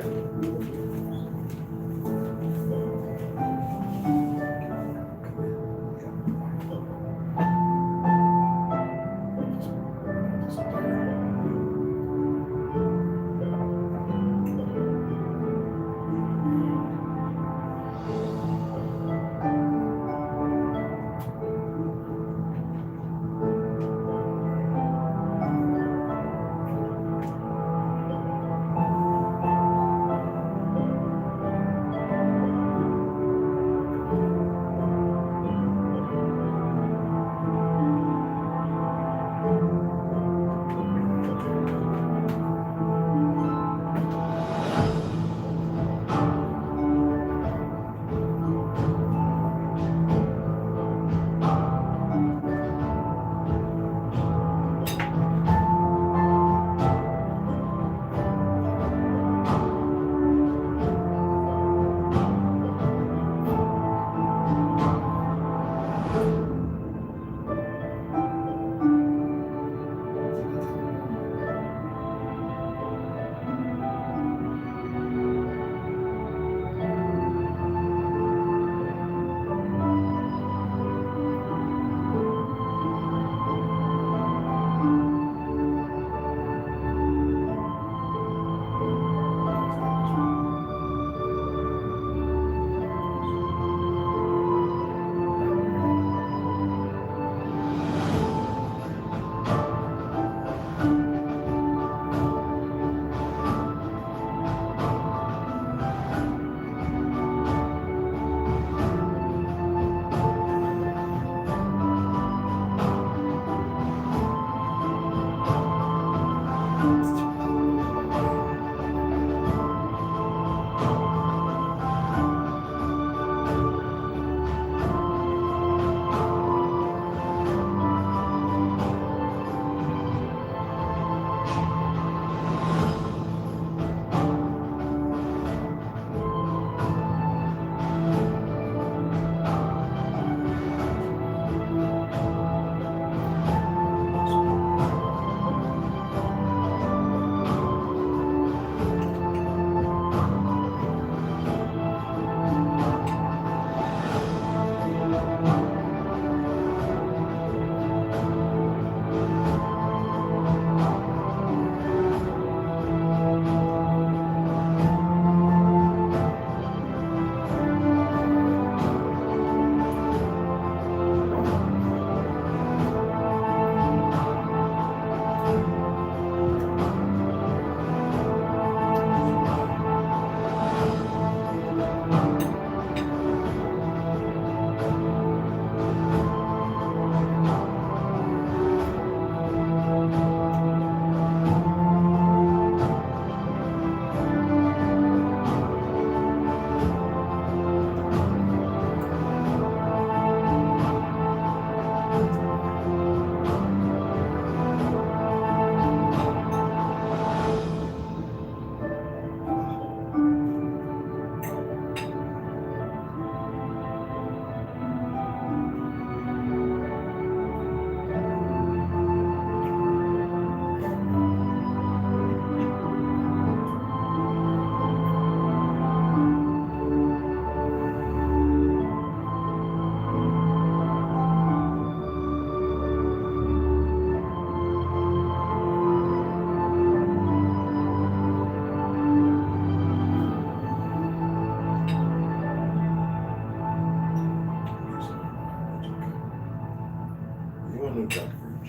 right.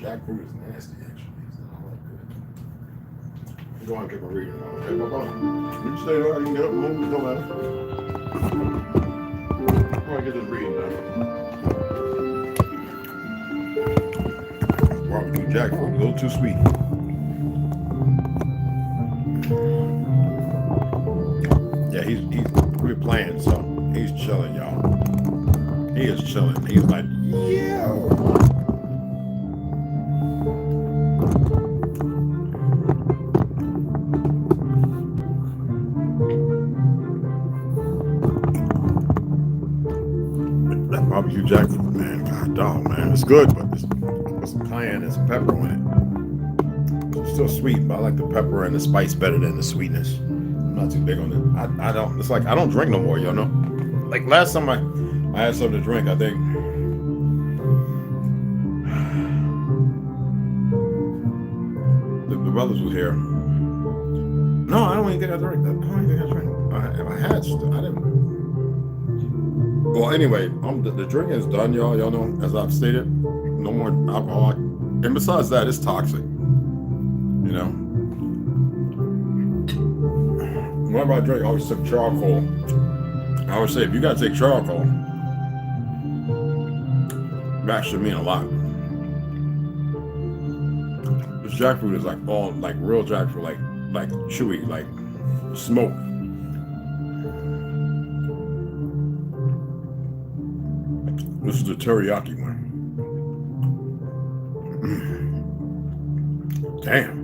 Jackfruit is nasty, actually. It's not all that good. Go on, get my reading on. Okay, bye-bye. You stay there, I can get up and move, it don't matter. Before I get this reading done. Barbecue jackfruit, a little too sweet. Yeah, we're playing, so he's chilling, y'all. He is chilling. He's like, yeah. Barbecue jackfruit, man. God dog, man. It's good, but there's some cayenne and some pepper in it. It's still sweet, but I like the pepper and the spice better than the sweetness. I'm not too big on it. I don't. It's like I don't drink no more. You know. Like last time I had something to drink, I think. The brothers was here. No, I don't even think I drank that. I don't even think I drank. If I had, I didn't. Well, anyway, the drinking is done, y'all. Y'all know, as I've stated, no more alcohol. And besides that, it's toxic. You know. Whenever I drink, I always took charcoal. I always say, if you gotta take charcoal, that should mean a lot. This jackfruit is like all like real jackfruit, like chewy, like smoke. This is the teriyaki one. Damn.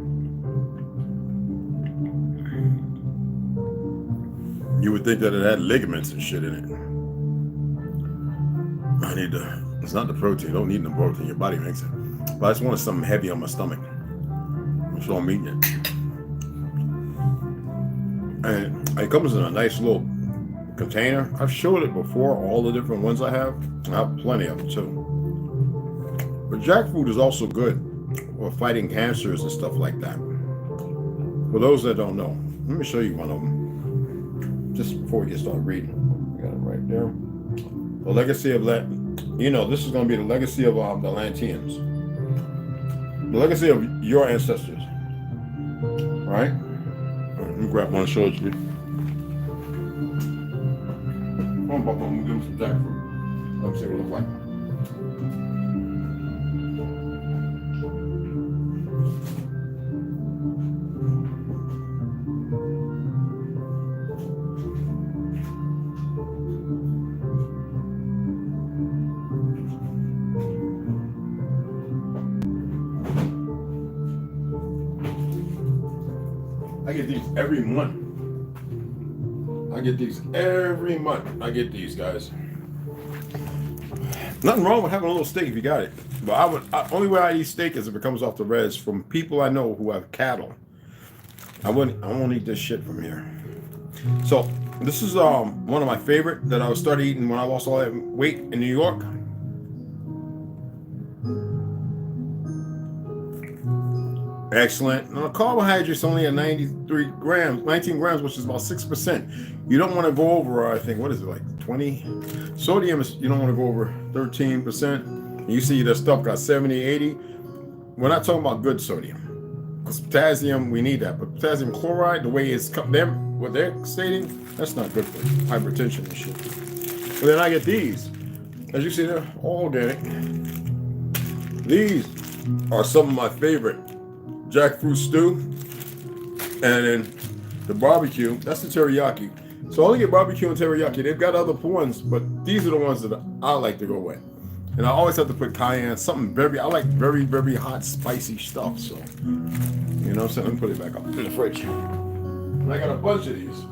You would think that it had ligaments and shit in it. I need the, it's not the protein. Don't need no protein. Your body makes it. But I just wanted something heavy on my stomach. So I'm eating it. And it comes in a nice little container. I've showed it before, all the different ones I have. I have plenty of them too. But jackfruit is also good for fighting cancers and stuff like that. For those that don't know, let me show you one of them. Just before we get started reading. We got it right there. The legacy of that, you know, this is going to be the legacy of the Atlanteans. The legacy of your ancestors. Right? Let me grab one and show it to you. Come on, Papa, I'm going to give him some jackfruit. Let me see what it looks like. I get these every month. I get these every month. I get these, guys. Nothing wrong with having a little steak if you got it. But only way I eat steak is if it comes off the res from people I know who have cattle. I won't eat this shit from here. So this is one of my favorite that I started eating when I lost all that weight in New York. Excellent. Now, the carbohydrates only at 19 grams, which is about 6%. You don't want to go over, I think, what is it, like 20? Sodium is, you don't want to go over 13%. You see that stuff got 70, 80. We're not talking about good sodium. Because potassium, we need that. But potassium chloride, the way it's what they're stating, that's not good for hypertension and shit. But then I get these. As you see, they're all organic. These are some of my favorite. Jackfruit stew, and then the barbecue, that's the teriyaki. So I only get barbecue and teriyaki. They've got other ones, but these are the ones that I like to go with. And I always have to put cayenne, something I like very, very hot, spicy stuff. So, you know what I'm saying? Let me put it back up in the fridge. And I got a bunch of these.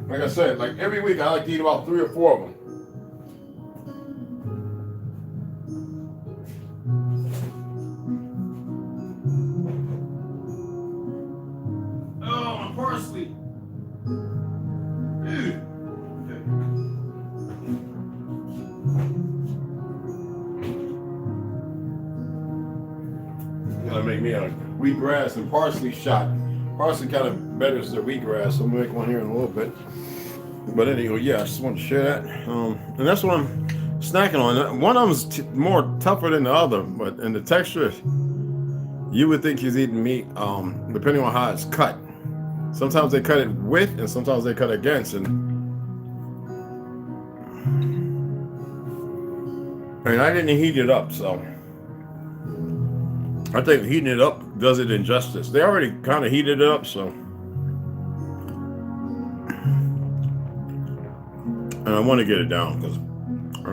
Like I said, like every week I like to eat about 3 or 4 of them. Parsley. Dude. Gotta make me a wheatgrass and parsley shot. Parsley kind of betters the wheatgrass, so I'm gonna make one here in a little bit. But anyway, yeah, I just want to share that. And that's what I'm snacking on. One of them's more tougher than the other, but in the texture, you would think he's eating meat, depending on how it's cut. Sometimes they cut it with, and sometimes they cut against, and I didn't heat it up, so I think heating it up does it injustice. They already kind of heated it up, so. And I want to get it down because I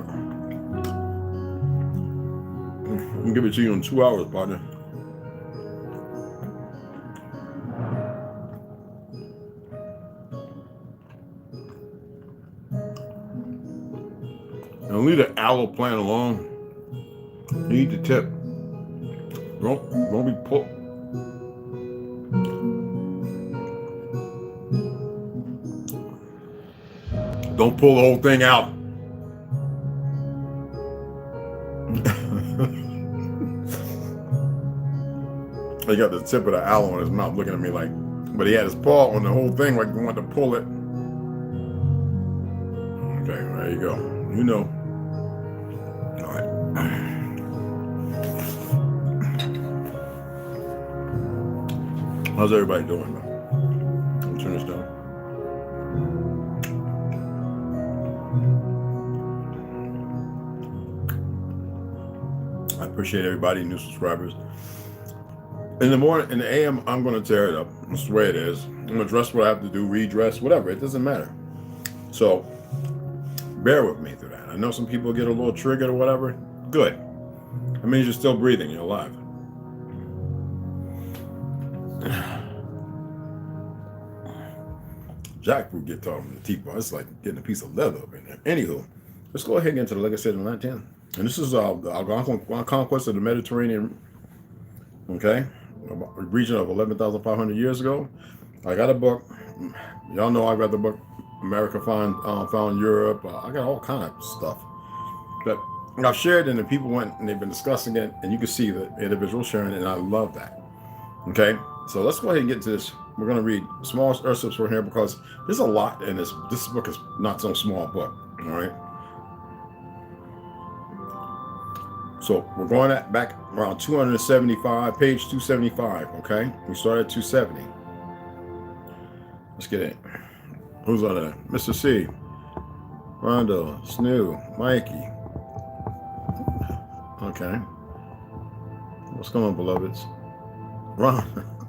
can give it to you in 2 hours, partner. And leave the aloe plant alone. Eat the tip. Don't be put. Don't pull the whole thing out. He got the tip of the aloe on his mouth looking at me like, but he had his paw on the whole thing like he wanted to pull it. Okay, there you go. You know. All right. How's everybody doing, man? I'll turn this down. I appreciate everybody, new subscribers. In the morning, in the AM, I'm going to tear it up. That's the way it is. I'm going to dress what I have to do, redress, whatever. It doesn't matter. So, bear with me through that. I know some people get a little triggered or whatever. Good. That means you're still breathing. You're alive. Jackfruit guitar from the teapot. It's like getting a piece of leather up in there. Anywho, let's go ahead and get into the, like I said, in 910. And this is the Algonquin conquest of the Mediterranean. Okay, a region of 11,500 years ago. I got a book. Y'all know I got the book America Found Europe. I got all kind of stuff that I've shared, and the people went and they've been discussing it, and you can see the individual sharing it, and I love that. Okay, so let's go ahead and get into this. We're going to read small excerpts from here because there's a lot in this. This book is not some small book. All right. So we're going back around 275, page 275, okay? We started at 270. Let's get it. Who's on there? Mr. C, Rondo, Snoo, Mikey. Okay. What's going on, beloveds?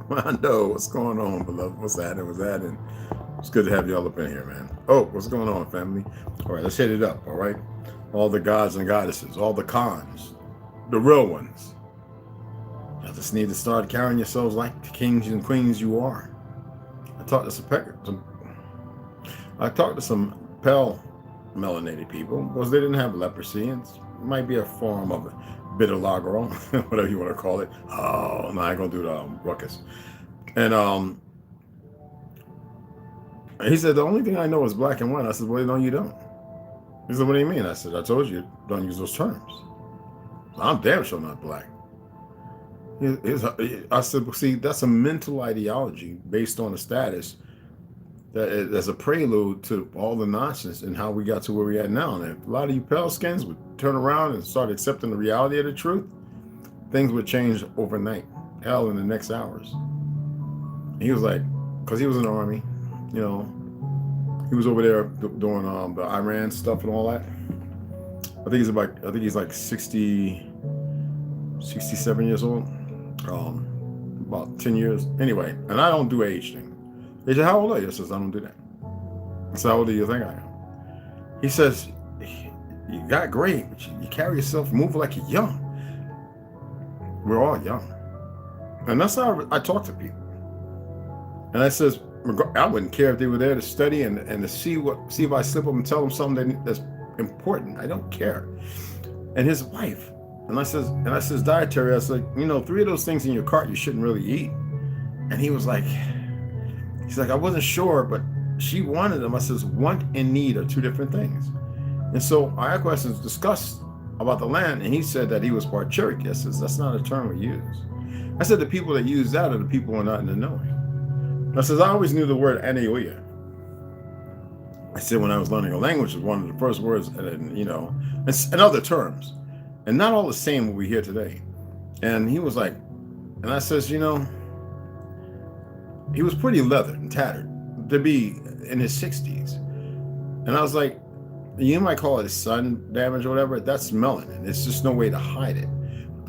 Rondo, what's going on, beloved? What's happening? It's good to have y'all up in here, man. Oh, what's going on, family? All right, let's hit it up, all right? All the gods and goddesses, all the khans. The real ones. You just need to start carrying yourselves like the kings and queens you are. I talked to some pale melanated people because they didn't have leprosy. It might be a form of vitiligo, whatever you want to call it. Oh, no, I ain't gonna do the ruckus. And he said, the only thing I know is black and white. I said, well, no, you don't. He said, what do you mean? I said, I told you, don't use those terms. I'm damn sure not black. I said, see, that's a mental ideology based on a status that is a prelude to all the nonsense and how we got to where we're at now. And if a lot of you pale skins would turn around and start accepting the reality of the truth, things would change overnight. Hell, in the next hours. And he was like, because he was in the army, you know, he was over there doing the Iran stuff and all that. I think he's like 67 years old. About 10 years. Anyway, and I don't do age thing. He said, how old are you? I says, I don't do that. I said, how old do you think I am? He says, you got great, but you carry yourself, move like you're young. We're all young. And that's how I talk to people. And I says, I wouldn't care if they were there to study and to see if I slip up and tell them something that's important. I don't care. And his wife, and I says dietary, I said, 3 of those things in your cart you shouldn't really eat. And he's like, I wasn't sure, but she wanted them. I says, want and need are 2 different things. And so I had questions discussed about the land, and he said that he was part Cherokee. I says, that's not a term we use. I said, the people that use that are the people who are not in the knowing. I says, I always knew the word Anaoya. I said, when I was learning a language, it was one of the first words, and other terms. And not all the same what we hear today. And he was like, and I says, he was pretty leathered and tattered to be in his 60s. And I was like, you might call it sun damage or whatever. That's melanin. It's just no way to hide it.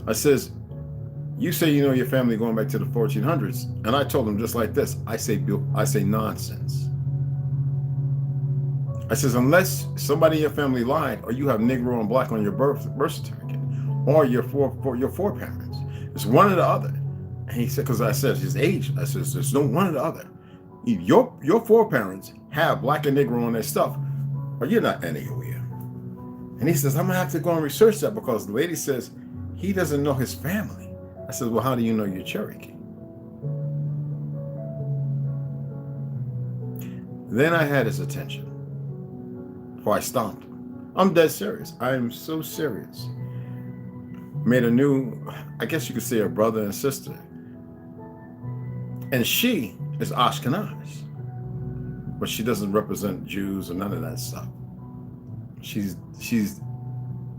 I says, you say you know your family going back to the 1400s. And I told him just like this. I say nonsense. I says, unless somebody in your family lied, or you have Negro and black on your birth certificate, or your foreparents, it's one or the other. And he said, because I said his age, I says, there's no one or the other. Your foreparents have black and Negro on their stuff, or you're not Anaoya. And he says, I'm gonna have to go and research that because the lady says he doesn't know his family. I said, well, how do you know you're Cherokee? Then I had his attention. before I stomped. I'm dead serious. I am so serious. Made a new, I guess you could say, a brother and sister. And she is Ashkenaz. But she doesn't represent Jews or none of that stuff. She's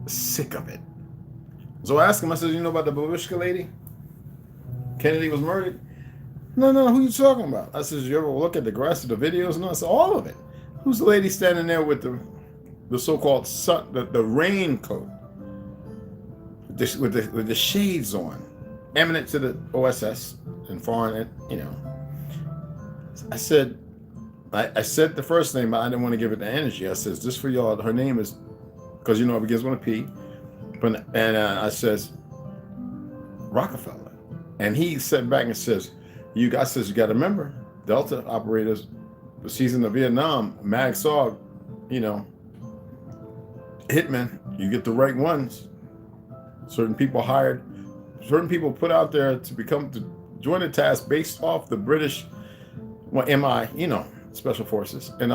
sick of it. So I asked him, I said, you know about the Babushka lady? Kennedy was murdered? No, who you talking about? I said, you ever look at the rest of the videos? No, I said, all of it. Who's the lady standing there with the so-called sun, the raincoat, with the shades on, eminent to the OSS and foreign, you know. I said the first name, but I didn't want to give it the energy. I says, just for y'all, her name is, because you know it begins with a P, and I says, Rockefeller. And he sat back and says, you got to remember, Delta operators, the season of Vietnam, Mag saw, you know, hitmen, you get the right ones. Certain people hired, certain people put out there to join the task based off the British, well, MI, you know, special forces. And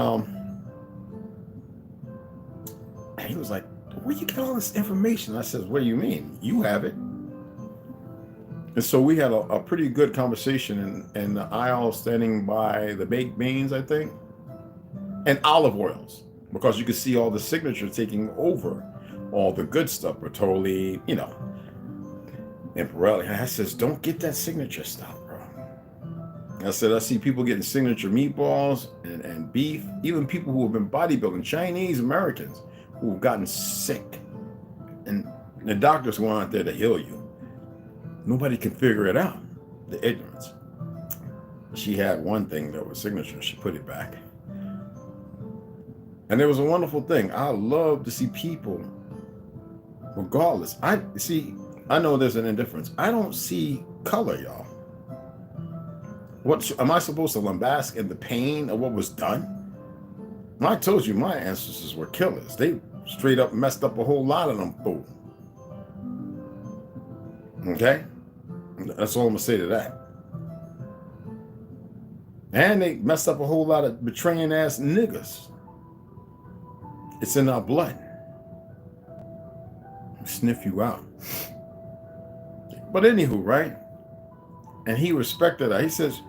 he was like, where you get all this information? I said, what do you mean? You have it. And so we had a pretty good conversation in the aisle, standing by the baked beans, I think, and olive oils, because you could see all the signature taking over all the good stuff, Bertolli, you know, and Pirelli. And I says, don't get that signature stuff, bro. I said, I see people getting signature meatballs and beef, even people who have been bodybuilding, Chinese Americans who have gotten sick. And the doctors go out there to heal you. Nobody can figure it out, the ignorance. She had one thing that was signature, she put it back. And it was a wonderful thing. I love to see people, regardless. I know there's an indifference. I don't see color, y'all. What am I supposed to lambaste in the pain of what was done? I told you my ancestors were killers. They straight up messed up a whole lot of them fools. Okay? That's all I'm gonna say to that. And they messed up a whole lot of betraying ass niggas. It's in our blood. Sniff you out. But anywho, right? And he respected that. He says,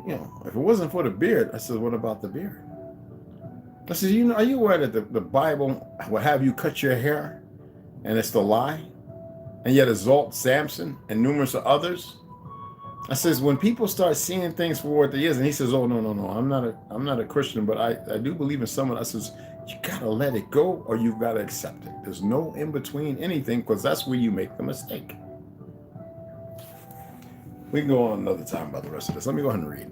you know, if it wasn't for the beard, I said, what about the beard? I said, you know, are you aware that the Bible will have you cut your hair and it's the lie? And yet exalt Samson and numerous others. I says, when people start seeing things for what they is, and he says, oh, no, I'm not a Christian, but I do believe in someone. I says, you gotta let it go or you gotta accept it. There's no in between anything, because that's where you make the mistake. We can go on another time about the rest of this. Let me go ahead and read.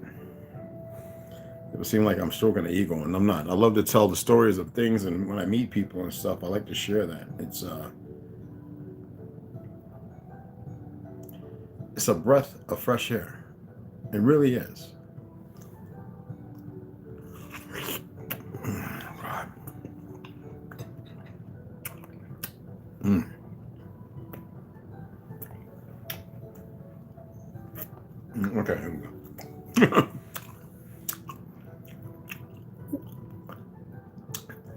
It would seem like I'm stroking the ego, and I'm not. I love to tell the stories of things, and when I meet people and stuff, I like to share that. It's a breath of fresh air. It really is. God. Okay, here we go.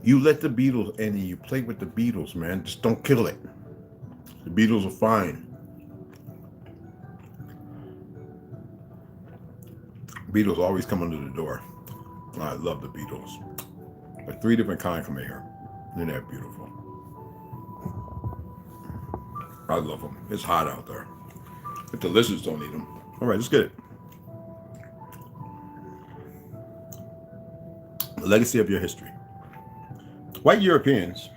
You let the Beatles in and you play with the Beatles, man. Just don't kill it. The Beatles are fine. Beatles always come under the door. I love the Beatles. Like 3 different kinds come in here. And they're beautiful. I love them. It's hot out there. If the lizards don't eat them. All right, let's get it. The legacy of your history. White Europeans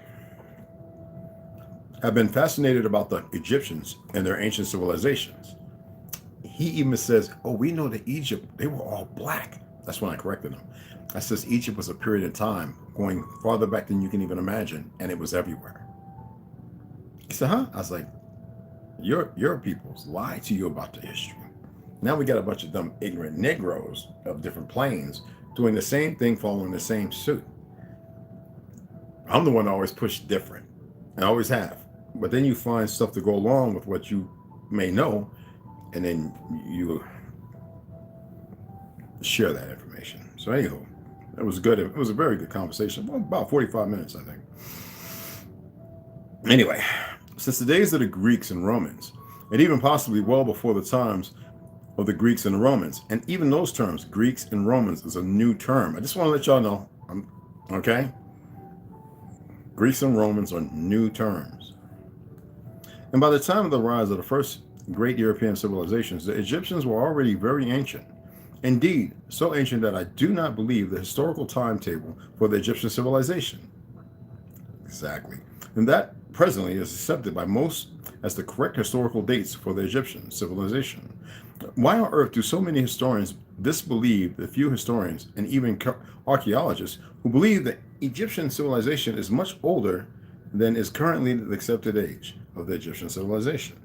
have been fascinated about the Egyptians and their ancient civilizations. He even says, oh, we know that Egypt, they were all black. That's when I corrected him. I says, Egypt was a period of time going farther back than you can even imagine, and it was everywhere. He said, huh? I was like, your peoples lie to you about the history. Now we got a bunch of dumb, ignorant Negroes of different planes doing the same thing, following the same suit. I'm the one that always push different, and I always have. But then you find stuff to go along with what you may know, and then you share that information. So anyhow, It was good. It was a very good conversation. Well, about 45 minutes, I think. Anyway, since the days of the Greeks and Romans, and even possibly well before the times of the Greeks and the Romans, and even those terms, Greeks and Romans, is a new term. I just want to let y'all know, okay? Greeks and Romans are new terms. And by the time of the rise of the first great European civilizations, the Egyptians were already very ancient. Indeed, so ancient that I do not believe the historical timetable for the Egyptian civilization. Exactly. And that presently is accepted by most as the correct historical dates for the Egyptian civilization. Why on earth do so many historians disbelieve the few historians and even archaeologists who believe that Egyptian civilization is much older than is currently the accepted age of the Egyptian civilization?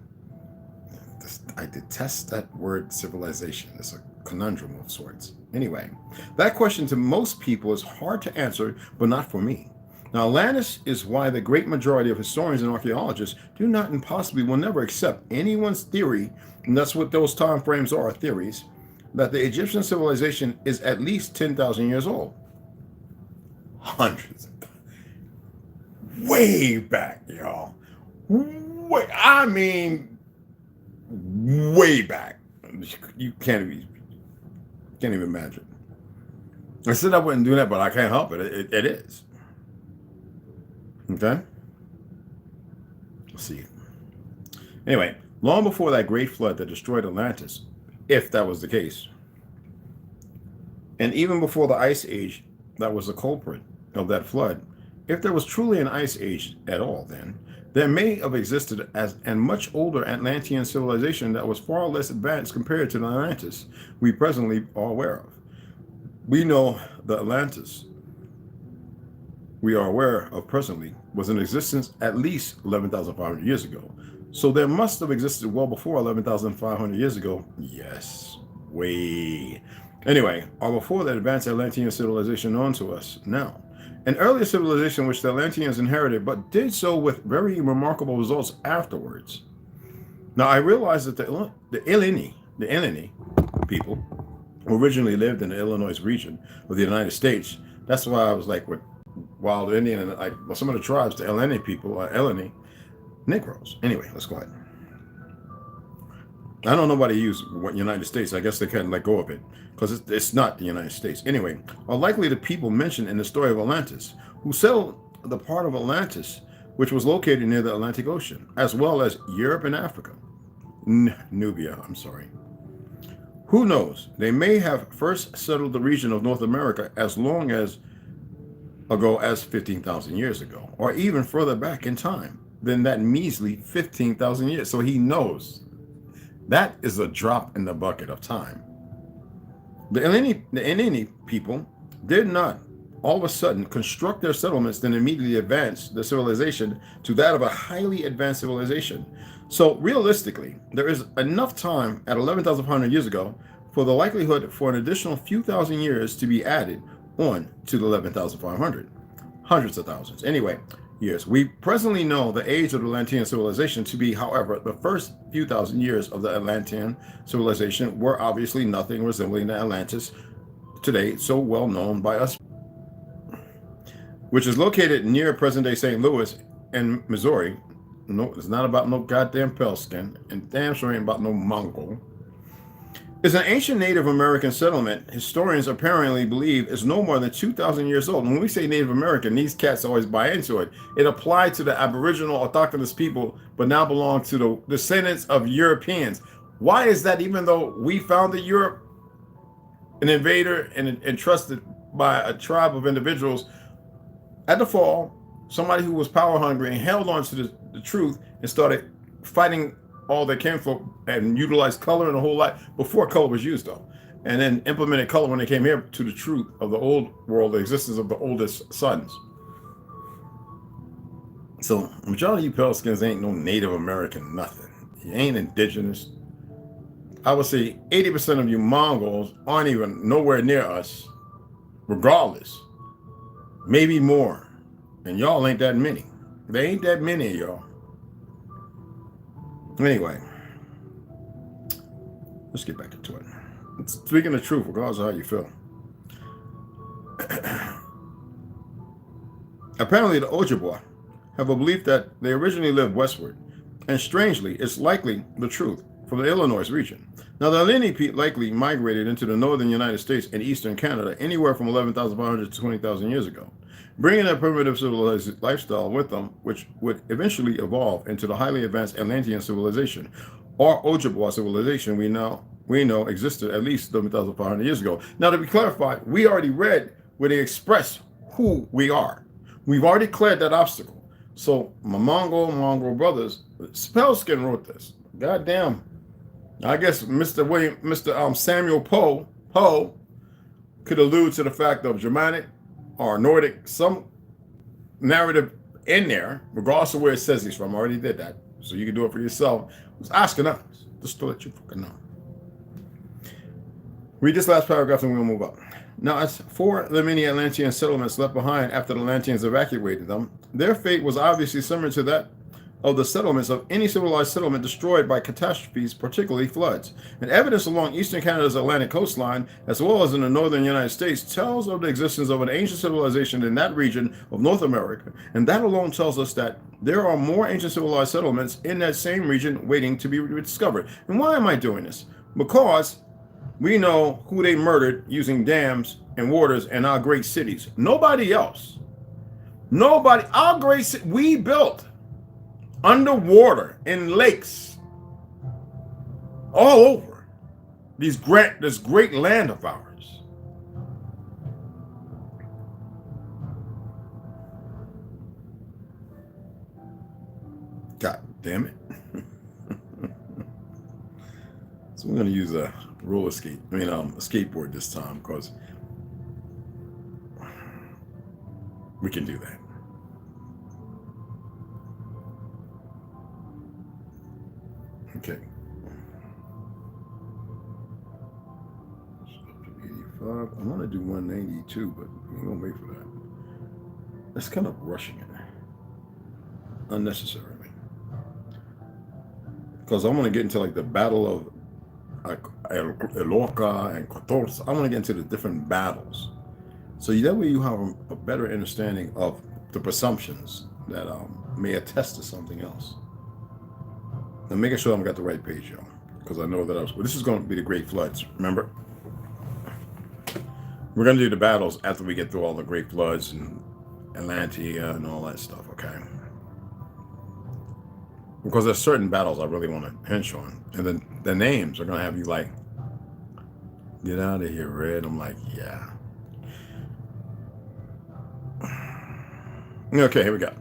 I detest that word civilization. It's a conundrum of sorts. Anyway, that question to most people is hard to answer, but not for me. Now, Atlantis is why the great majority of historians and archaeologists do not and possibly will never accept anyone's theory, and that's what those time frames are, theories, that the Egyptian civilization is at least 10,000 years old. Hundreds of way back, y'all. I mean, way back. You can't even imagine. I said I wouldn't do that, but I can't help it. It is. Okay? Let's see. Anyway, long before that great flood that destroyed Atlantis, if that was the case, and even before the ice age that was the culprit of that flood, if there was truly an ice age at all then, there may have existed as a much older Atlantean civilization that was far less advanced compared to the Atlantis we presently are aware of. We know the Atlantis we are aware of presently was in existence at least 11,500 years ago. So there must have existed well before 11,500 years ago. Yes, way. Anyway, or before that advanced Atlantean civilization known to us now. An earlier civilization which the Atlanteans inherited, but did so with very remarkable results afterwards. Now, I realize that the Illini people originally lived in the Illinois region of the United States. That's why I was like, with Wild Indian and like some of the tribes, the Illini people are Illini Negroes. Anyway, let's go ahead. I don't know why they use United States. I guess they kind of let go of it because it's not the United States. Anyway, are likely the people mentioned in the story of Atlantis, who settled the part of Atlantis which was located near the Atlantic Ocean, as well as Europe and Africa. Nubia, I'm sorry. Who knows? They may have first settled the region of North America as long ago as 15,000 years ago, or even further back in time than that measly 15,000 years. So he knows that is a drop in the bucket of time. The Illini people did not all of a sudden construct their settlements, then immediately advance the civilization to that of a highly advanced civilization. So realistically, there is enough time at 11,500 years ago for the likelihood for an additional few thousand years to be added on to the 11,500. Hundreds of thousands. Anyway, years. We presently know the age of the Atlantean civilization to be, however, the first few thousand years of the Atlantean civilization were obviously nothing resembling the Atlantis today, so well known by us, which is located near present-day St. Louis in Missouri. No, it's not about no goddamn pale skin, and damn sure ain't about no Mongol. It's an ancient Native American settlement historians apparently believe is no more than 2,000 years old. And when we say Native American, these cats always buy into it. It applied to the Aboriginal autochthonous people, but now belong to the descendants of Europeans. Why is that? Even though we founded Europe, an invader and entrusted by a tribe of individuals, at the fall, somebody who was power hungry and held on to the truth and started fighting all their kinfolk and utilized color and a whole lot before color was used, though, and then implemented color when they came here to the truth of the old world, the existence of the oldest sons. So majority of you pale skins ain't no Native American nothing. You ain't indigenous. I would say 80% of you Mongols aren't even nowhere near us, regardless. Maybe more. And y'all ain't that many. There ain't that many of y'all. Anyway, let's get back into it. Speaking the truth, regardless of how you feel. Apparently, the Ojibwa have a belief that they originally lived westward, and strangely, it's likely the truth from the Illinois region. Now, the Lenni likely migrated into the northern United States and eastern Canada anywhere from 11,500 to 20,000 years ago, bringing a primitive civilized lifestyle with them, which would eventually evolve into the highly advanced Atlantean civilization, or Ojibwa civilization we know existed at least 11,500 years ago. Now, to be clarified, we already read where they express who we are. We've already cleared that obstacle. So my Mongol brothers, Spellskin wrote this. Goddamn. I guess Mr. Samuel Poe could allude to the fact of Germanic or Nordic, some narrative in there, regardless of where it says he's from. I already did that. So you can do it for yourself. I was asking us, just to let you fucking know. Read this last paragraph and we'll move up. Now, as for the many Atlantean settlements left behind after the Atlanteans evacuated them, their fate was obviously similar to that of the settlements of any civilized settlement destroyed by catastrophes, particularly floods. And evidence along eastern Canada's Atlantic coastline, as well as in the northern United States, tells of the existence of an ancient civilization in that region of North America. And that alone tells us that there are more ancient civilized settlements in that same region waiting to be discovered. And why am I doing this? Because we know who they murdered using dams and waters in our great cities. Nobody else. Nobody. Our great city we built underwater in lakes all over this great land of ours. God damn it. So we're going to use a roller skate, a skateboard this time, because we can do that. Okay. Up to 85. I want to do 192, but we're going to wait for that. That's kind of rushing it unnecessarily. Because I want to get into like the battle of Eloka and Kotos. I want to get into the different battles. So that way you have a better understanding of the presumptions that may attest to something else. And making sure I've got the right page, y'all, because I know that this is going to be the Great Floods. Remember, we're going to do the battles after we get through all the Great Floods and Atlantia and all that stuff, okay? Because there's certain battles I really want to hinge on, and then the names are going to have you like, get out of here, Red. I'm like, yeah. Okay, here we go.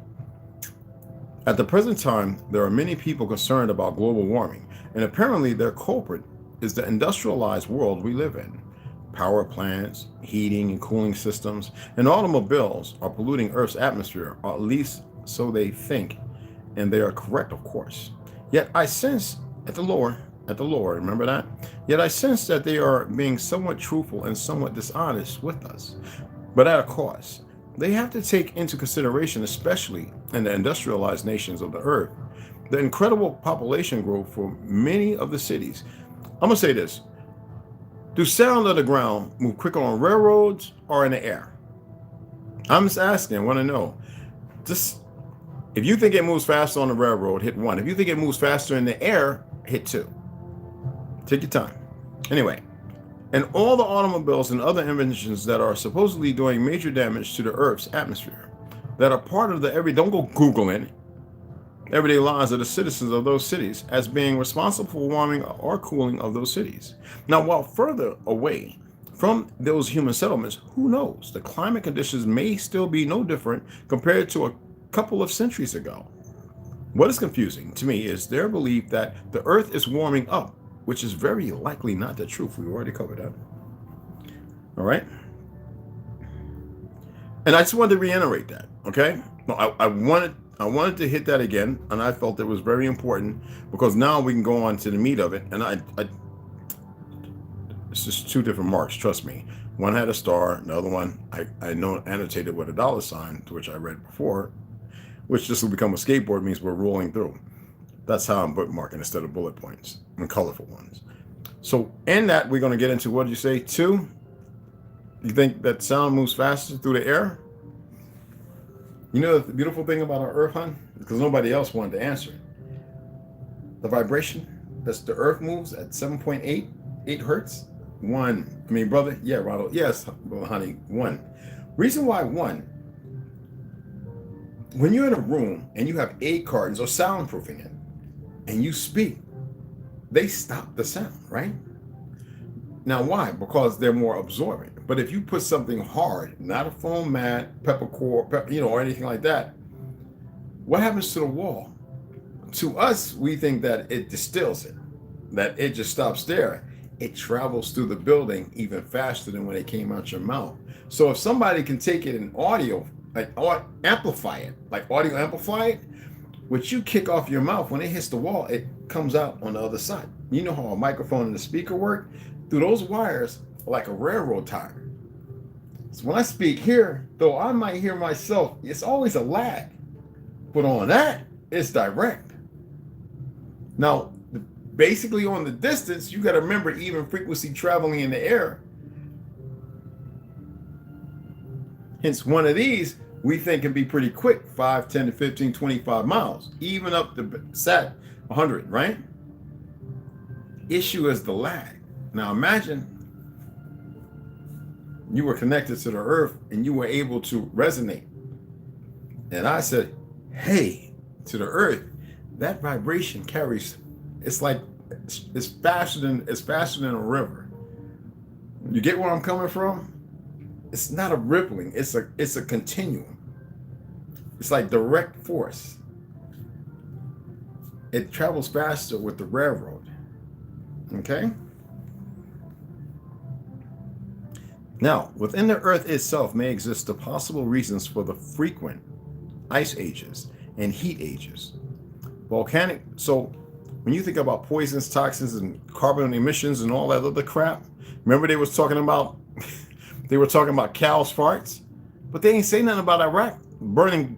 At the present time, there are many people concerned about global warming, and apparently their culprit is the industrialized world we live in. Power plants, heating and cooling systems, and automobiles are polluting Earth's atmosphere, or at least so they think, and they are correct, of course. Yet I sense at the Lord, remember that? Yet I sense that they are being somewhat truthful and somewhat dishonest with us, but at a cost. They have to take into consideration, especially in the industrialized nations of the earth, the incredible population growth for many of the cities. I'm going to say this. Do sound of the ground move quicker on railroads or in the air? I'm just asking. I want to know. Just, if you think it moves faster on the railroad, hit 1. If you think it moves faster in the air, hit 2. Take your time. Anyway. And all the automobiles and other inventions that are supposedly doing major damage to the Earth's atmosphere, that are part of the don't go Googling everyday lives of the citizens of those cities as being responsible for warming or cooling of those cities. Now, while further away from those human settlements, who knows? The climate conditions may still be no different compared to a couple of centuries ago. What is confusing to me is their belief that the Earth is warming up, which is very likely not the truth. We've already covered that. All right. And I just wanted to reiterate that. Okay. No, I wanted to hit that again, and I felt it was very important because now we can go on to the meat of it. And it's just 2 different marks. Trust me. One had a star. The other one I know annotated with a $sign, to which I read before, which just will become a skateboard means we're rolling through. That's how I'm bookmarking instead of bullet points and colorful ones. So in that, we're going to get into, what did you say, 2? You think that sound moves faster through the air? You know the beautiful thing about our Earth, hon? Because nobody else wanted to answer it. The vibration that's the Earth moves at 7.8 hertz. One. I mean, brother. Yeah, Ronald. Yes, honey. One. Reason why one. When you're in a room and you have aid cartons or soundproofing it, and you speak, they stop the sound, right? Now, why? Because they're more absorbent. But if you put something hard, not a foam mat, peppercore, or anything like that, what happens to the wall? To us, we think that it distills it, that it just stops there. It travels through the building even faster than when it came out your mouth. So if somebody can take it in audio, like amplify it, like audio amplify it, which you kick off your mouth, when it hits the wall, it comes out on the other side. You know how a microphone and the speaker work? Through those wires are like a railroad tire. So when I speak here, though I might hear myself, it's always a lag. But on that, it's direct. Now, basically on the distance, you got to remember even frequency traveling in the air. Hence, one of these we think can be pretty quick, 5, 10 to 15, 25 miles, even up to sat 100, right? Issue is the lag. Now imagine you were connected to the Earth and you were able to resonate. And I said, hey, to the Earth, that vibration carries, it's faster than a river. You get where I'm coming from? It's not a rippling, it's a continuum. It's like direct force. It travels faster with the railroad. Okay? Now, within the Earth itself may exist the possible reasons for the frequent ice ages and heat ages. Volcanic, so when you think about poisons, toxins, and carbon emissions and all that other crap, remember they were talking about cows' farts? But they ain't say nothing about Iraq burning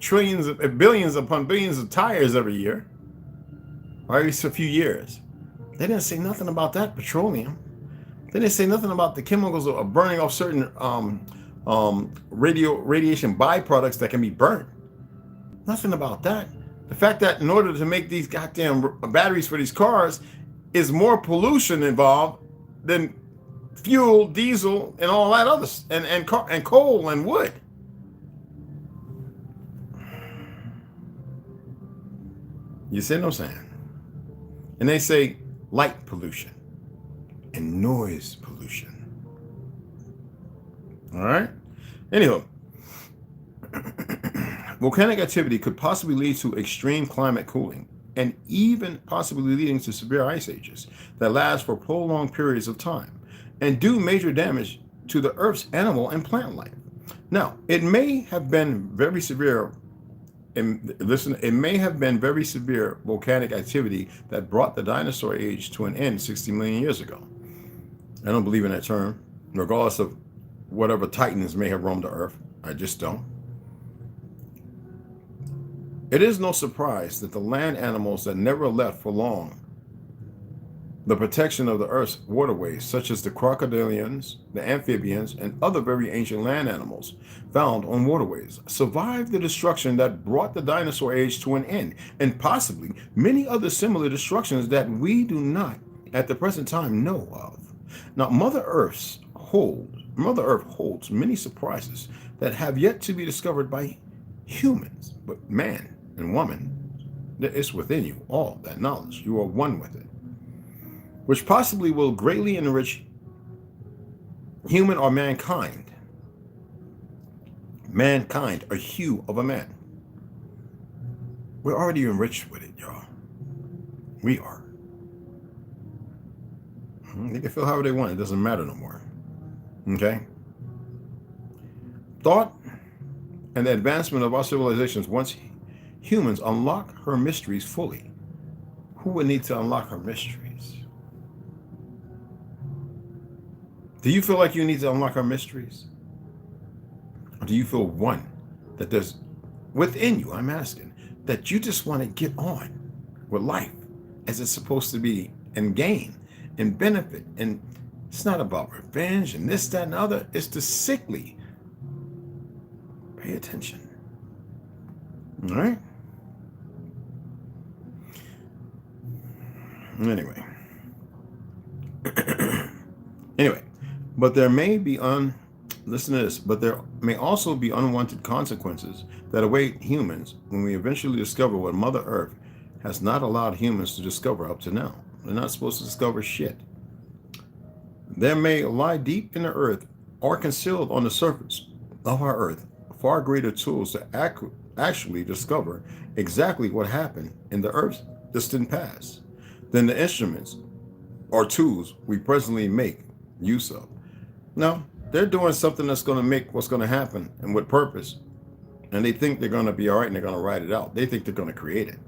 billions upon billions of tires every year, or at least a few years. They didn't say nothing about that petroleum. They didn't say nothing about the chemicals of burning off certain radiation byproducts that can be burnt. Nothing about that. The fact that in order to make these goddamn batteries for these cars is more pollution involved than fuel, diesel, and all that other, and coal and wood. You see what I'm saying? And they say light pollution and noise pollution. All right? Anyhow, volcanic activity could possibly lead to extreme climate cooling and even possibly leading to severe ice ages that last for prolonged periods of time and do major damage to the Earth's animal and plant life. Now, it may have been very severe, and listen, it may have been very severe volcanic activity that brought the dinosaur age to an end 60 million years ago. I don't believe in that term, regardless of whatever titans may have roamed the Earth. I just don't. It is no surprise that the land animals that never left for long the protection of the Earth's waterways, such as the crocodilians, the amphibians, and other very ancient land animals found on waterways, survived the destruction that brought the dinosaur age to an end, and possibly many other similar destructions that we do not at the present time know of. Now, Mother Earth holds many surprises that have yet to be discovered by humans, but man and woman, it's within you, all that knowledge. You are one with it, which possibly will greatly enrich human or mankind. Mankind, a hue of a man. We're already enriched with it, y'all. We are. They can feel however they want. It doesn't matter no more. Okay? Thought and the advancement of our civilizations, once humans unlock her mysteries fully, who would need to unlock her mysteries? Do you feel like you need to unlock our mysteries? Or do you feel one, that there's within you, I'm asking, that you just want to get on with life as it's supposed to be and gain and benefit? And it's not about revenge and this, that, and other. It's the sickly. Pay attention. All right. Anyway. Anyway, but there may be listen to this, but there may also be unwanted consequences that await humans when we eventually discover what Mother Earth has not allowed humans to discover up to now. They're not supposed to discover shit. There may lie deep in the earth or concealed on the surface of our earth far greater tools to actually discover exactly what happened in the earth's distant past than the instruments or tools we presently make use of. No, they're doing something that's going to make what's going to happen and with purpose. And they think they're going to be all right and they're going to write it out. They think they're going to create it.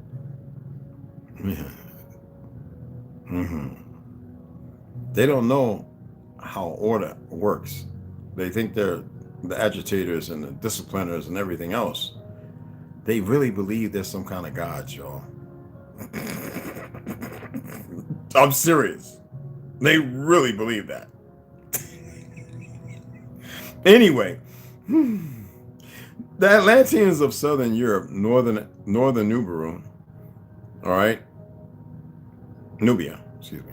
They don't know how order works. They think they're the agitators and the discipliners and everything else. They really believe there's some kind of God, y'all. I'm serious. They really believe that. Anyway, the Atlanteans of Southern Europe, northern Nibiru, all right, Nubia, excuse me,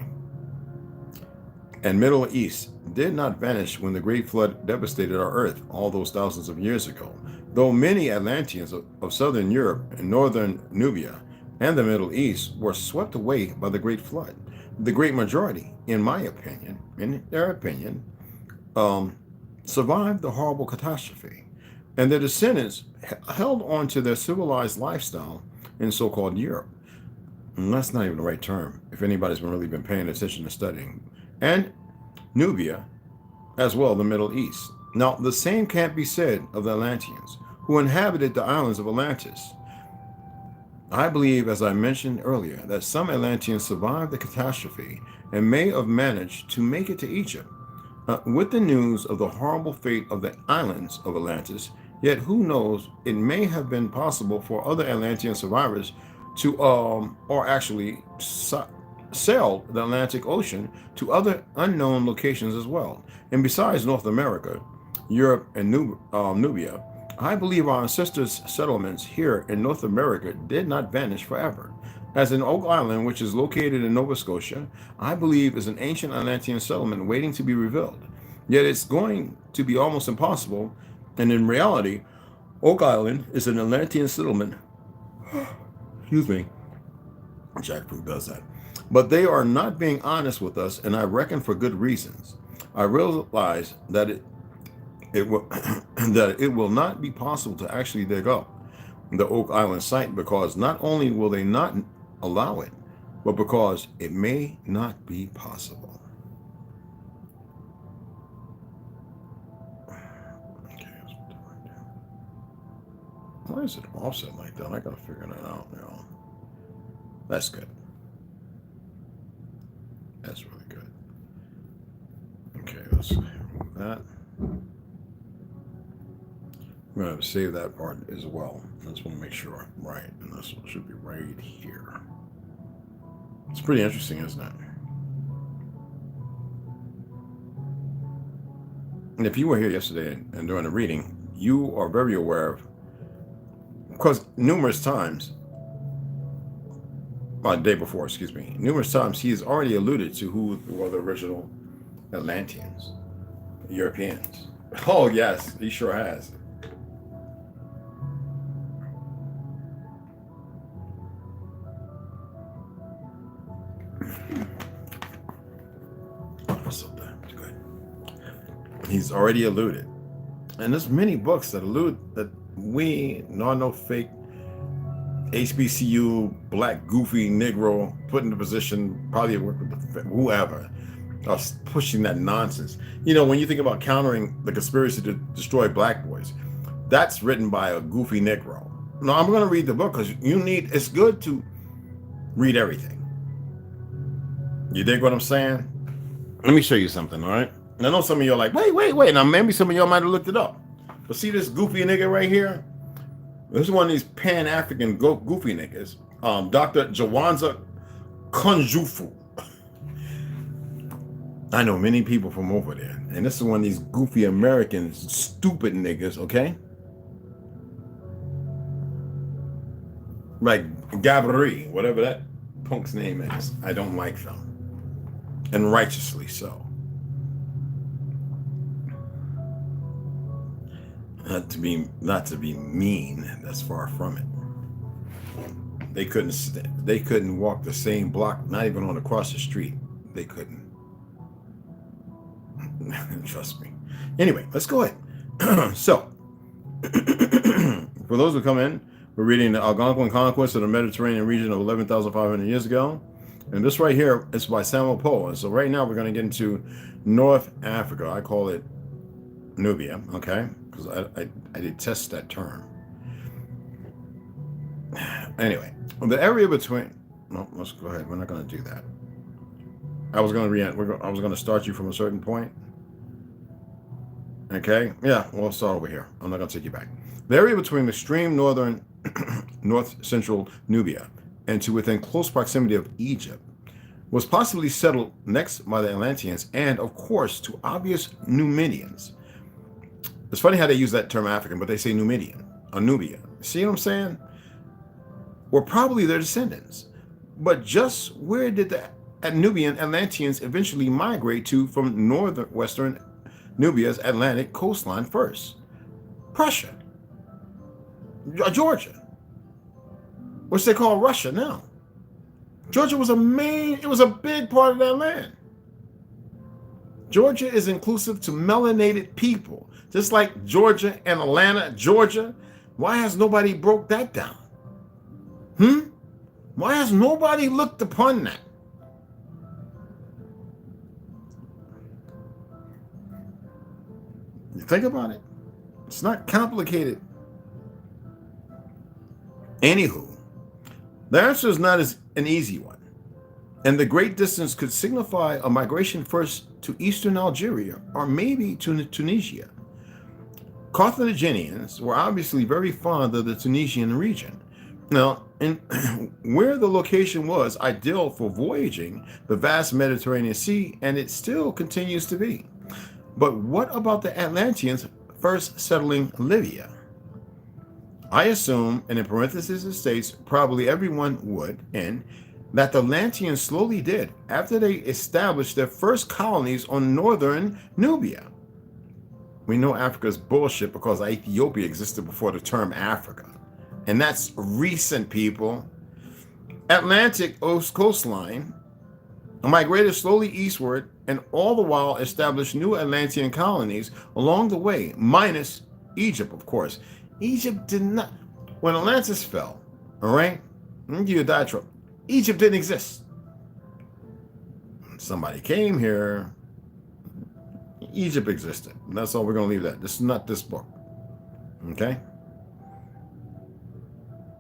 and Middle East did not vanish when the Great Flood devastated our Earth all those thousands of years ago. Though many Atlanteans of Southern Europe and Northern Nubia and the Middle East were swept away by the Great Flood, the great majority, in my opinion, in their opinion, survived the horrible catastrophe, and their descendants held on to their civilized lifestyle in so-called Europe. And that's not even the right term, if anybody's really been paying attention to studying. And Nubia, as well, the Middle East. Now, the same can't be said of the Atlanteans, who inhabited the islands of Atlantis. I believe, as I mentioned earlier, that some Atlanteans survived the catastrophe and may have managed to make it to Egypt. With the news of the horrible fate of the islands of Atlantis, yet who knows, it may have been possible for other Atlantean survivors to, or actually sail the Atlantic Ocean to other unknown locations as well. And besides North America, Europe, and Nubia, I believe our ancestors' settlements here in North America did not vanish forever. As in Oak Island, which is located in Nova Scotia, I believe is an ancient Atlantean settlement waiting to be revealed. Yet it's going to be almost impossible, and in reality, Oak Island is an Atlantean settlement. Excuse me. Jackfruit does that. But they are not being honest with us, and I reckon for good reasons. I realize that it will not be possible to actually dig up the Oak Island site, because not only will they not allow it, but because it may not be possible. Okay, why is it offset like that? I gotta figure that out now. That's good. That's really good. Okay, let's remove that. I'm going to save that part as well. I just want to make sure. Right. And this one should be right here. It's pretty interesting, isn't it? And if you were here yesterday and during the reading, you are very aware of, because numerous times, the day before, excuse me, numerous times he has already alluded to who were the original Atlanteans, Europeans. Oh, yes, he sure has. He's already alluded, and there's many books that allude that we no fake HBCU black goofy Negro put in the position, probably work with whoever, pushing that nonsense. You know, when you think about countering the conspiracy to destroy black boys, that's written by a goofy Negro. No, I'm going to read the book because it's good to read everything. You dig what I'm saying? Let me show you something, all right? And I know some of you are like, wait. Now, maybe some of y'all might have looked it up. But see this goofy nigga right here? This is one of these Pan-African goofy niggas. Dr. Jawanza Kunjufu. I know many people from over there. And this is one of these goofy American stupid niggas, okay? like Gabri, whatever that punk's name is. I don't like them, and righteously so. Not to be mean. That's far from it. They couldn't walk the same block, not even on across the street. They couldn't. Trust me. Anyway, let's go ahead. So, for those who come in, we're reading the Algonquin Conquest of the Mediterranean region of 11,500 years ago. And this right here is by Samuel Poe. And so right now we're going to get into North Africa. I call it Nubia, okay? Because I detest that term. Anyway, the area between... No, let's go ahead. We're not going to do that. I was going to start you from a certain point. Okay? Yeah, we'll start over here. I'm not going to take you back. The area between the extreme northern, north-central Nubia and to within close proximity of Egypt was possibly settled next by the Atlanteans and, of course, to obvious Numidians. It's funny how they use that term African, but they say Numidian or Nubia. See what I'm saying? Were probably their descendants. But just where did the Nubian Atlanteans eventually migrate to from northwestern Nubia's Atlantic coastline first? Prussia. Georgia. Which they call Russia now. Georgia was it was a big part of that land. Georgia is inclusive to melanated people, just like Georgia and Atlanta, Georgia. Why has nobody broke that down? Why has nobody looked upon that? You think about it. It's not complicated. Anywho, the answer is not an easy one. And the great distance could signify a migration first to eastern Algeria or maybe to Tunisia. Carthaginians were obviously very fond of the Tunisian region. Now, where the location was ideal for voyaging the vast Mediterranean Sea, and it still continues to be. But what about the Atlanteans first settling Libya? I assume, and in parentheses it states, probably everyone would, and that the Atlanteans slowly did after they established their first colonies on northern Nubia. We know Africa's bullshit because Ethiopia existed before the term Africa. And that's recent, people. Atlantic coastline migrated slowly eastward and all the while established new Atlantean colonies along the way, minus Egypt, of course. Egypt did not, when Atlantis fell, all right, I'll give you a diatribe. Egypt didn't exist. Somebody came here. Egypt existed. And that's all we're going to leave that. This is not this book. Okay?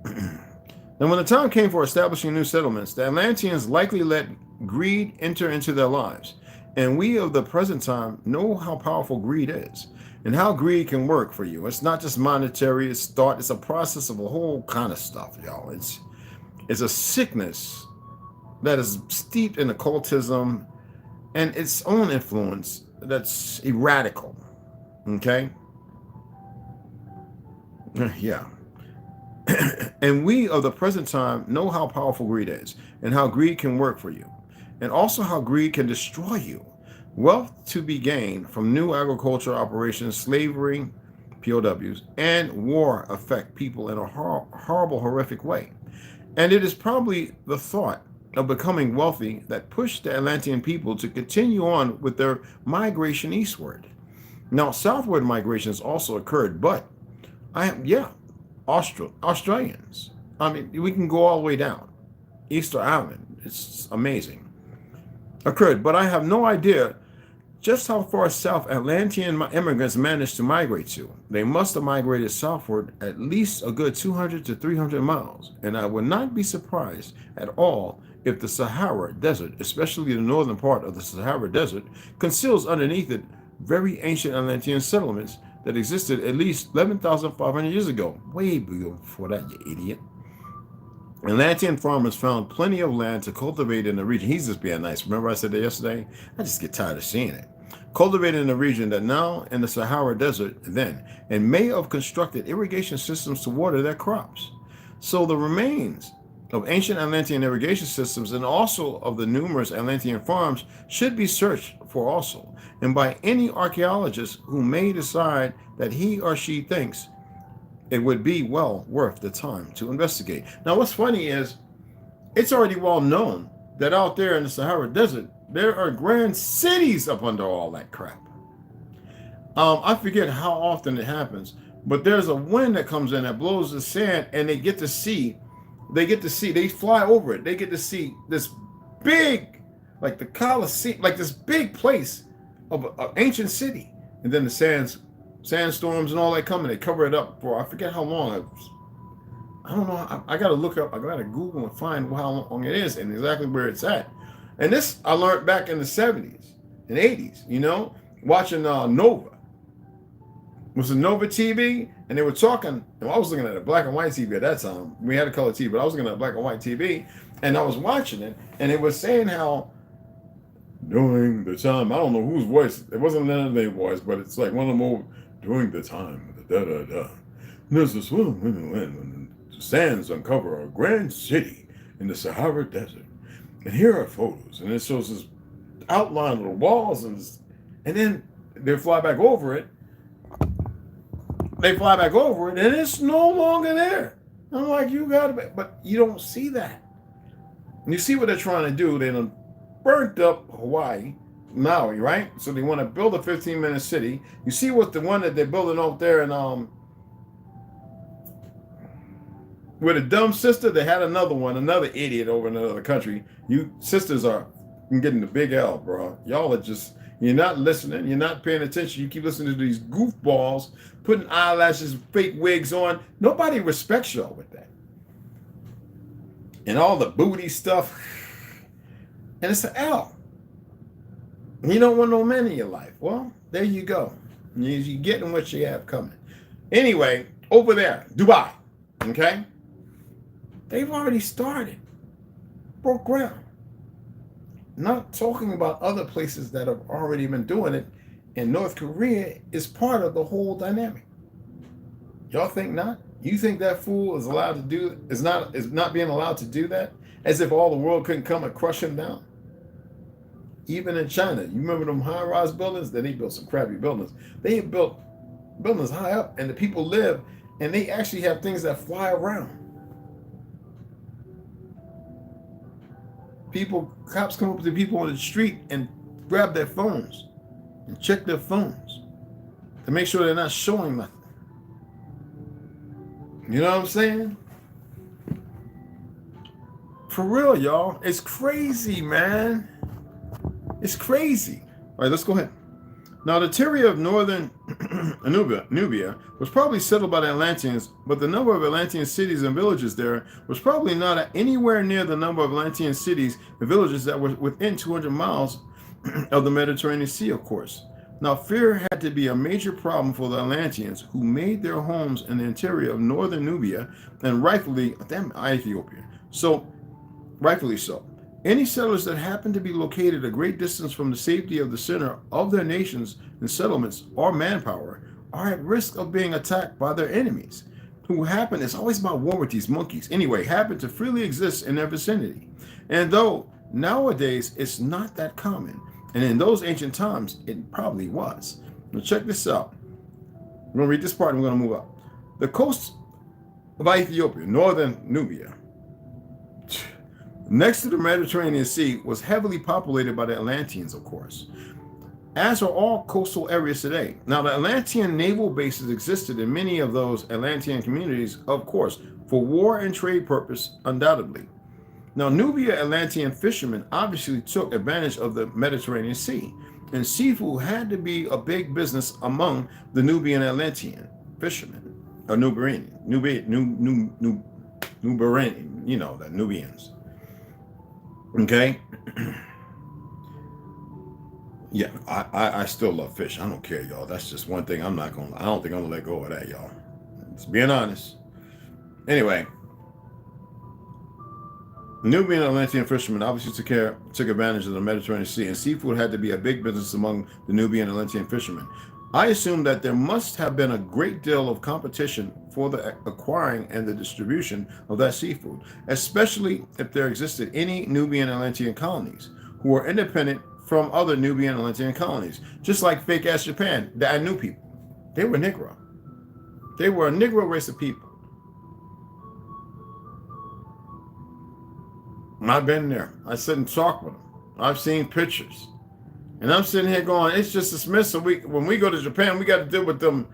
Then when the time came for establishing new settlements, the Atlanteans likely let greed enter into their lives. And we of the present time know how powerful greed is and how greed can work for you. It's not just monetary, it's thought, it's a process of a whole kind of stuff, y'all. It's a sickness that is steeped in occultism and its own influence that's erratical. Okay? Yeah. And we of the present time know how powerful greed is and how greed can work for you, and also how greed can destroy you. Wealth to be gained from new agricultural operations, slavery, POWs, and war affect people in a horrible, horrific way. And it is probably the thought of becoming wealthy that pushed the Atlantean people to continue on with their migration eastward. Now, southward migrations also occurred, but Australians. I mean, we can go all the way down. Easter Island, it's amazing. Occurred, but I have no idea just how far south Atlantean immigrants managed to migrate to. They must have migrated southward at least a good 200 to 300 miles, and I would not be surprised at all if the Sahara Desert, especially the northern part of the Sahara Desert, conceals underneath it very ancient Atlantean settlements that existed at least 11,500 years ago. Way before that, you idiot. Atlantean farmers found plenty of land to cultivate in the region. He's just being nice. Remember I said that yesterday? I just get tired of seeing it. Cultivated in the region that now in the Sahara Desert then, and may have constructed irrigation systems to water their crops. So the remains of ancient Atlantean irrigation systems and also of the numerous Atlantean farms should be searched for also, and by any archaeologist who may decide that he or she thinks it would be well worth the time to investigate. Now, what's funny is it's already well known that out there in the Sahara Desert, there are grand cities up under all that crap. I forget how often it happens, but there's a wind that comes in that blows the sand, and they fly over it. They get to see this big, like the Colosseum, like this big place of an ancient city. And then the sandstorms and all that come, and they cover it up for, I forget how long. I don't know. I got to look up, I got to Google and find how long it is and exactly where it's at. And this I learned back in the 70s and 80s, you know, watching Nova. It was a Nova TV, and they were talking. And I was looking at a black and white TV at that time. We had a color TV, but I was looking at a black and white TV, and I was watching it, and it was saying how during the time, I don't know whose voice, it wasn't none of their voice, but it's like one of them old, during the time, da-da-da. There's this one, when the sands uncover a grand city in the Sahara Desert. And here are photos, and it shows this outline of the walls, and then they fly back over it. And it's no longer there. I'm like, you gotta be, but you don't see that. And you see what they're trying to do. They done burnt up Hawaii, Maui, right? So they want to build a 15-minute city. You see what the one that they're building out there in with a dumb sister, they had another idiot over in another country. You sisters are getting the big L, bro. Y'all are just, you're not listening. You're not paying attention. You keep listening to these goofballs, putting eyelashes, fake wigs on. Nobody respects y'all with that. And all the booty stuff. And it's an L. You don't want no men in your life. Well, there you go. You're getting what you have coming. Anyway, over there, Dubai, okay? They've already started. Broke ground. Not talking about other places that have already been doing it, and North Korea is part of the whole dynamic. Y'all think not? You think that fool is not being allowed to do that? As if all the world couldn't come and crush him down. Even in China, you remember them high-rise buildings? Then they built some crappy buildings. They have built buildings high up, and the people live, and they actually have things that fly around. Cops come up to people on the street and grab their phones and check their phones to make sure they're not showing nothing. You know what I'm saying? For real, y'all. It's crazy, man. It's crazy. All right, let's go ahead. Now, the territory of northern Nubia was probably settled by the Atlanteans, but the number of Atlantean cities and villages there was probably not anywhere near the number of Atlantean cities and villages that were within 200 miles of the Mediterranean Sea, of course. Now, fear had to be a major problem for the Atlanteans, who made their homes in the interior of northern Nubia and Ethiopia. Rightfully so. Any settlers that happened to be located a great distance from the safety of the center of their nations and settlements or manpower are at risk of being attacked by their enemies, who happen, it's always about war with these monkeys, anyway, happen to freely exist in their vicinity. And though nowadays it's not that common, and in those ancient times it probably was. Now check this out. We're going to read this part and we're going to move up. The coast of Ethiopia, northern Nubia, next to the Mediterranean Sea, was heavily populated by the Atlanteans, of course, as are all coastal areas today. Now, the Atlantean naval bases existed in many of those Atlantean communities, of course, for war and trade purpose, undoubtedly. Now, Nubia Atlantean fishermen obviously took advantage of the Mediterranean Sea, and seafood had to be a big business among the Nubian Atlantean fishermen, or Nubian, you know, the Nubians. Okay. Yeah, I still love fish. I don't care, y'all. That's just one thing I don't think I'm gonna let go of that, y'all. Just being honest. Anyway, Nubian Atlantean fishermen obviously took advantage of the Mediterranean Sea, and seafood had to be a big business among the Nubian Atlantean fishermen. I assume that there must have been a great deal of competition for the acquiring and the distribution of that seafood, especially if there existed any Nubian and Atlantean colonies who were independent from other Nubian and Atlantean colonies, just like fake-ass Japan, the Anu people. They were Negro. They were a Negro race of people. I've been there. I sit and talk with them. I've seen pictures. And I'm sitting here going, it's just dismissal. When we go to Japan, we got to deal with them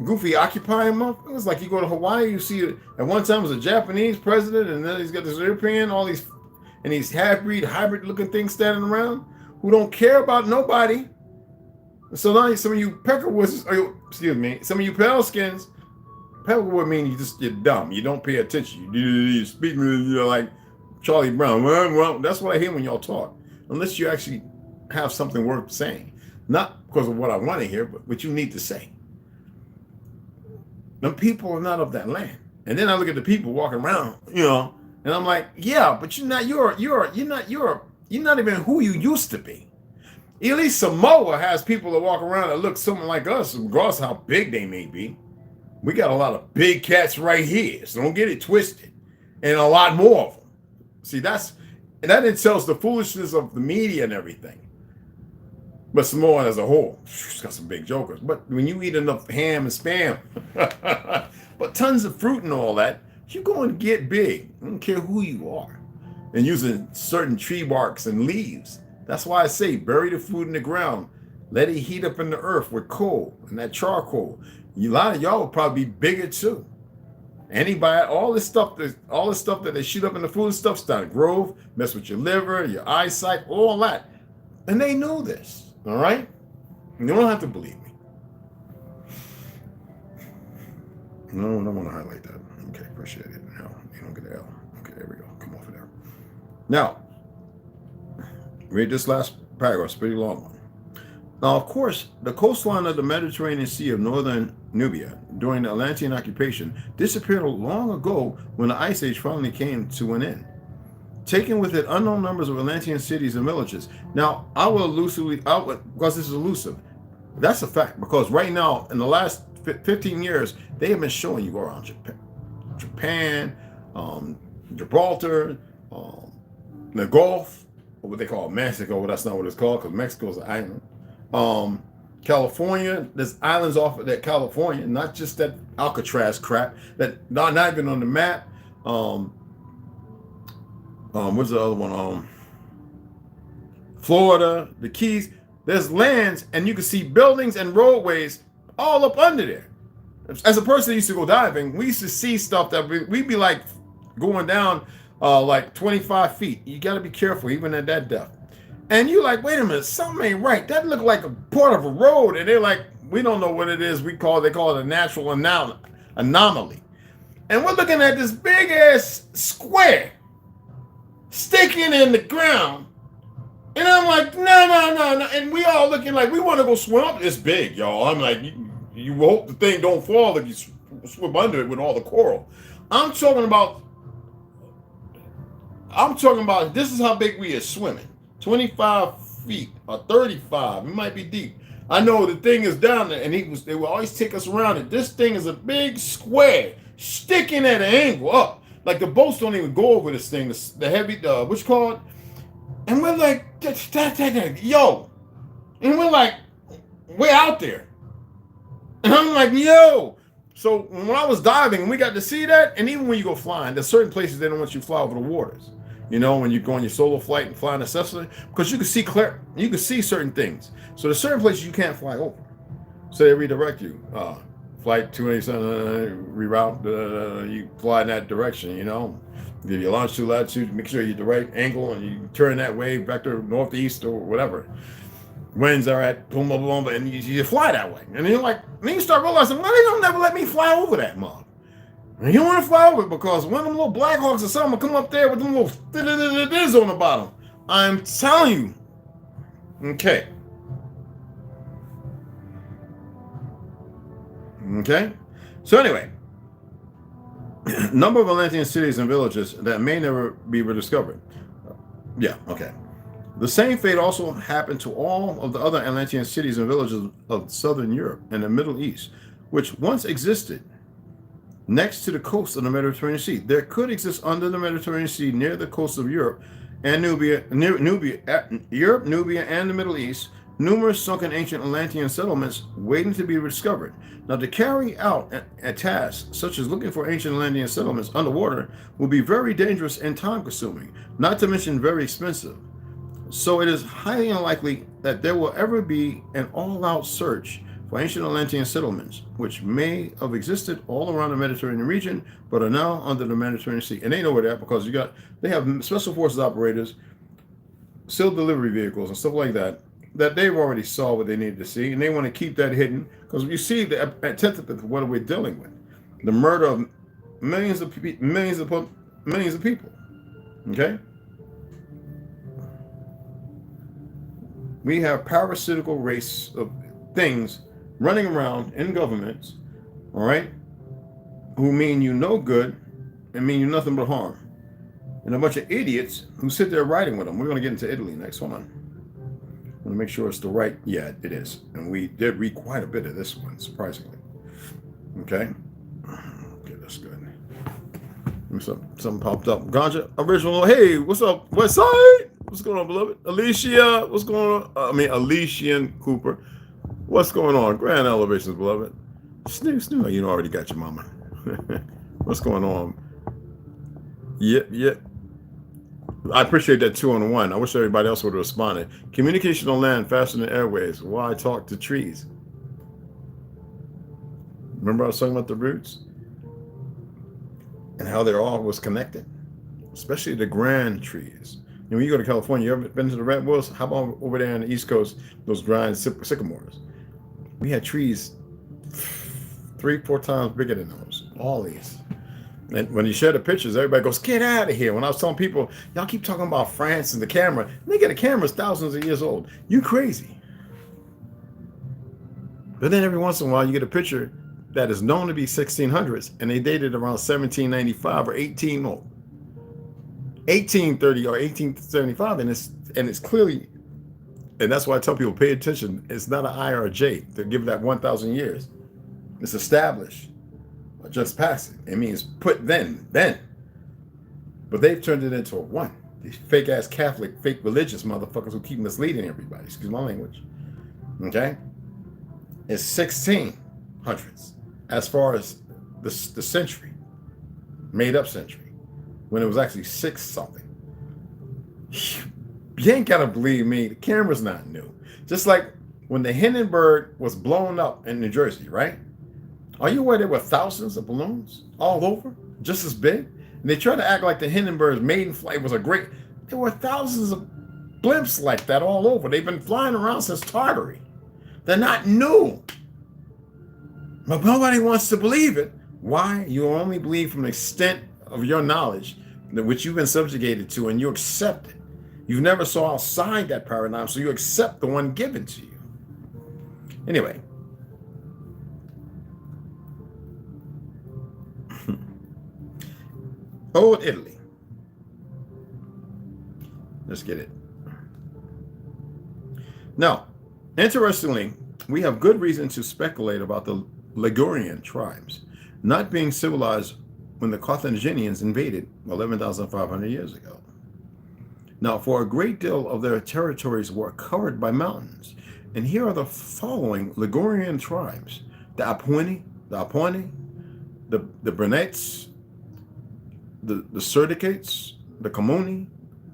goofy occupying motherfuckers. Like you go to Hawaii, you see it. At one time it was a Japanese president, and then he's got this European, all these, and these half-breed, hybrid-looking things standing around who don't care about nobody. So now some of you peckerwoods, some of you pale skins, peckerwood mean you're dumb. You don't pay attention. You speak like Charlie Brown. Well, that's what I hear when y'all talk. Unless you actually have something worth saying. Not because of what I want to hear, but what you need to say. The people are not of that land. And then I look at the people walking around, and I'm like, yeah, but you're not even who you used to be. At least Samoa has people that walk around that look something like us, regardless of how big they may be. We got a lot of big cats right here, so don't get it twisted. And a lot more of them. See, that entails the foolishness of the media and everything. But Samoa as a whole, it's got some big jokers. But when you eat enough ham and spam, but tons of fruit and all that, you're going to get big. I don't care who you are. And using certain tree barks and leaves. That's why I say bury the food in the ground. Let it heat up in the earth with coal and that charcoal. A lot of y'all will probably be bigger too. Anybody, all this stuff that they shoot up in the food stuff starting to grow, mess with your liver, your eyesight, all that. And they know this. All right? You don't have to believe me. No, I don't want to highlight that. Okay, appreciate it. No, you don't get an L. Okay, there we go. Come off of there. Now, read this last paragraph. It's a pretty long one. Now, of course, the coastline of the Mediterranean Sea of northern Nubia during the Atlantean occupation disappeared long ago when the Ice Age finally came to an end, taking with it unknown numbers of Atlantean cities and villages. Now, I will because this is elusive. That's a fact, because right now, in the last 15 years, they have been showing you around Japan, Gibraltar, the Gulf, or what they call Mexico. Well, that's not what it's called, because Mexico is an island. California, there's islands off of that California, not just that Alcatraz crap, that not even on the map. What's the other one? Florida, the Keys. There's lands, and you can see buildings and roadways all up under there. As a person that used to go diving, we used to see stuff that we'd be like going down like 25 feet. You got to be careful, even at that depth. And you're like, wait a minute, something ain't right. That looked like a part of a road. And they're like, we don't know what it is. They call it a natural anomaly. And we're looking at this big ass square sticking in the ground. And I'm like, no. And we all looking like we want to go swim up. It's big, y'all. I'm like, you hope the thing don't fall if you swim under it with all the coral. I'm talking about this is how big we are swimming. 25 feet or 35. It might be deep. I know the thing is down there, and they will always take us around it. This thing is a big square sticking at an angle up. Like the boats don't even go over this thing. The heavy, what's it called? And we're like, yo. And we're like, we're out there. And I'm like, yo. So when I was diving, we got to see that. And even when you go flying, there's certain places they don't want you to fly over the waters. You know, when you go on your solo flight and fly in a Cessna, because you can see certain things. So there's certain places you can't fly over. So they redirect you. Flight 287, reroute, you fly in that direction, you know. Give you a longitude, latitude, make sure you're the right angle, and you turn that way, vector northeast or whatever. Winds are at boom, boom, boom, and you fly that way. And you're like, then you start realizing, why they don't never let me fly over that mug? And you don't want to fly over it because one of them little Black Hawks or something will come up there with them little this on the bottom. I'm telling you. Okay. So anyway, number of Atlantean cities and villages that may never be rediscovered. Yeah, okay. The same fate also happened to all of the other Atlantean cities and villages of southern Europe and the Middle East, which once existed next to the coast of the Mediterranean Sea. There could exist under the Mediterranean Sea near the coast of Europe and Nubia, Europe, Nubia, and the Middle East, numerous sunken ancient Atlantean settlements waiting to be discovered. Now, to carry out a task such as looking for ancient Atlantean settlements underwater will be very dangerous and time-consuming, not to mention very expensive. So it is highly unlikely that there will ever be an all-out search for ancient Atlantean settlements, which may have existed all around the Mediterranean region, but are now under the Mediterranean Sea. And they know where they're at because they have special forces operators, sealed delivery vehicles, and stuff like that they've already saw what they needed to see, and they want to keep that hidden because you see the antithesis of what we're dealing with: the murder of millions of people. Okay. We have parasitical race of things running around in governments, all right, who mean you no good and mean you nothing but harm. And a bunch of idiots who sit there writing with them. We're going to get into Italy next one. I want to make sure it's the right. Yeah, it is. And we did read quite a bit of this one, surprisingly. Okay. Okay, that's good. Something popped up. Ganja original. Hey, what's up? West Side? What's going on, beloved? Alicia, what's going on? Alician Cooper. What's going on? Grand Elevations, beloved. Snoo. You know, already got your mama. What's going on? Yep. I appreciate that 2-on-1. I wish everybody else would have responded. Communication on land faster than airways. Why talk to trees? Remember I was talking about the roots? And how they're all was connected? Especially the grand trees. And when you go to California, you ever been to the redwoods? How about over there on the East Coast, those giant sycamores? We had trees 3-4 times bigger than those. All these. And when you share the pictures, everybody goes, get out of here. When I was telling people, y'all keep talking about France and the camera. Nigga, the camera's thousands of years old. You crazy. But then every once in a while, you get a picture that is known to be 1600s, and they dated around 1795 or 1830 or 1875, and it's clearly, and that's why I tell people, pay attention. It's not an I or a J to give that 1,000 years. It's established. Just passing. It means put then. But they've turned it into a 1. These fake ass Catholic, fake religious motherfuckers who keep misleading everybody. Excuse my language. Okay? It's 1600s as far as the century, made up century, when it was actually 6 something. You ain't gotta believe me. The camera's not new. Just like when the Hindenburg was blown up in New Jersey, right? Are you aware there were thousands of balloons all over, just as big? And they try to act like the Hindenburg's maiden flight was a great. There were thousands of blimps like that all over. They've been flying around since Tartary. They're not new. But nobody wants to believe it. Why? You only believe from the extent of your knowledge, which you've been subjugated to, and you accept it. You never saw outside that paradigm, so you accept the one given to you. Anyway. Old Italy. Let's get it. Now, interestingly, we have good reason to speculate about the Ligurian tribes not being civilized when the Carthaginians invaded 11,500 years ago. Now, for a great deal of their territories were covered by mountains. And here are the following Ligurian tribes: the Apuni, the Brenetes, the Serdicates, the Comuni,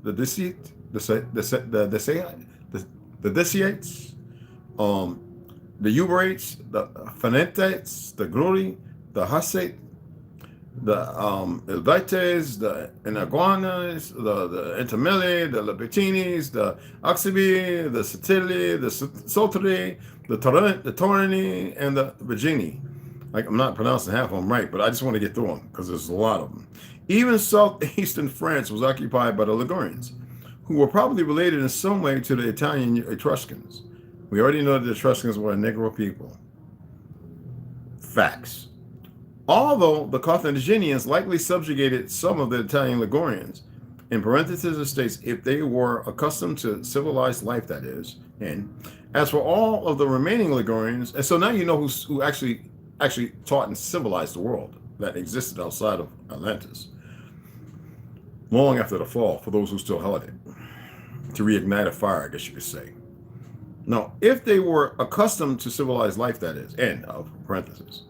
the Disiates, the Uberates, the Phanetates, the Gruri, the Hassate, the Elvites, the Inaguanas, the Intermili, the Lapitinis, the Oxibi, the Satili, the Sotri, the Torini, and the Virgini. Like, I'm not pronouncing half of them right, but I just want to get through them because there's a lot of them. Even southeastern France was occupied by the Ligurians, who were probably related in some way to the Italian Etruscans. We already know that the Etruscans were a Negro people. Facts. Although the Carthaginians likely subjugated some of the Italian Ligurians, In parentheses, it states, if they were accustomed to civilized life, that is. And as for all of the remaining Ligurians, and so now you know who actually taught and civilized the world that existed outside of Atlantis, long after the fall, for those who still held it, to reignite a fire, I guess you could say. Now, if they were accustomed to civilized life, that is, end of parentheses.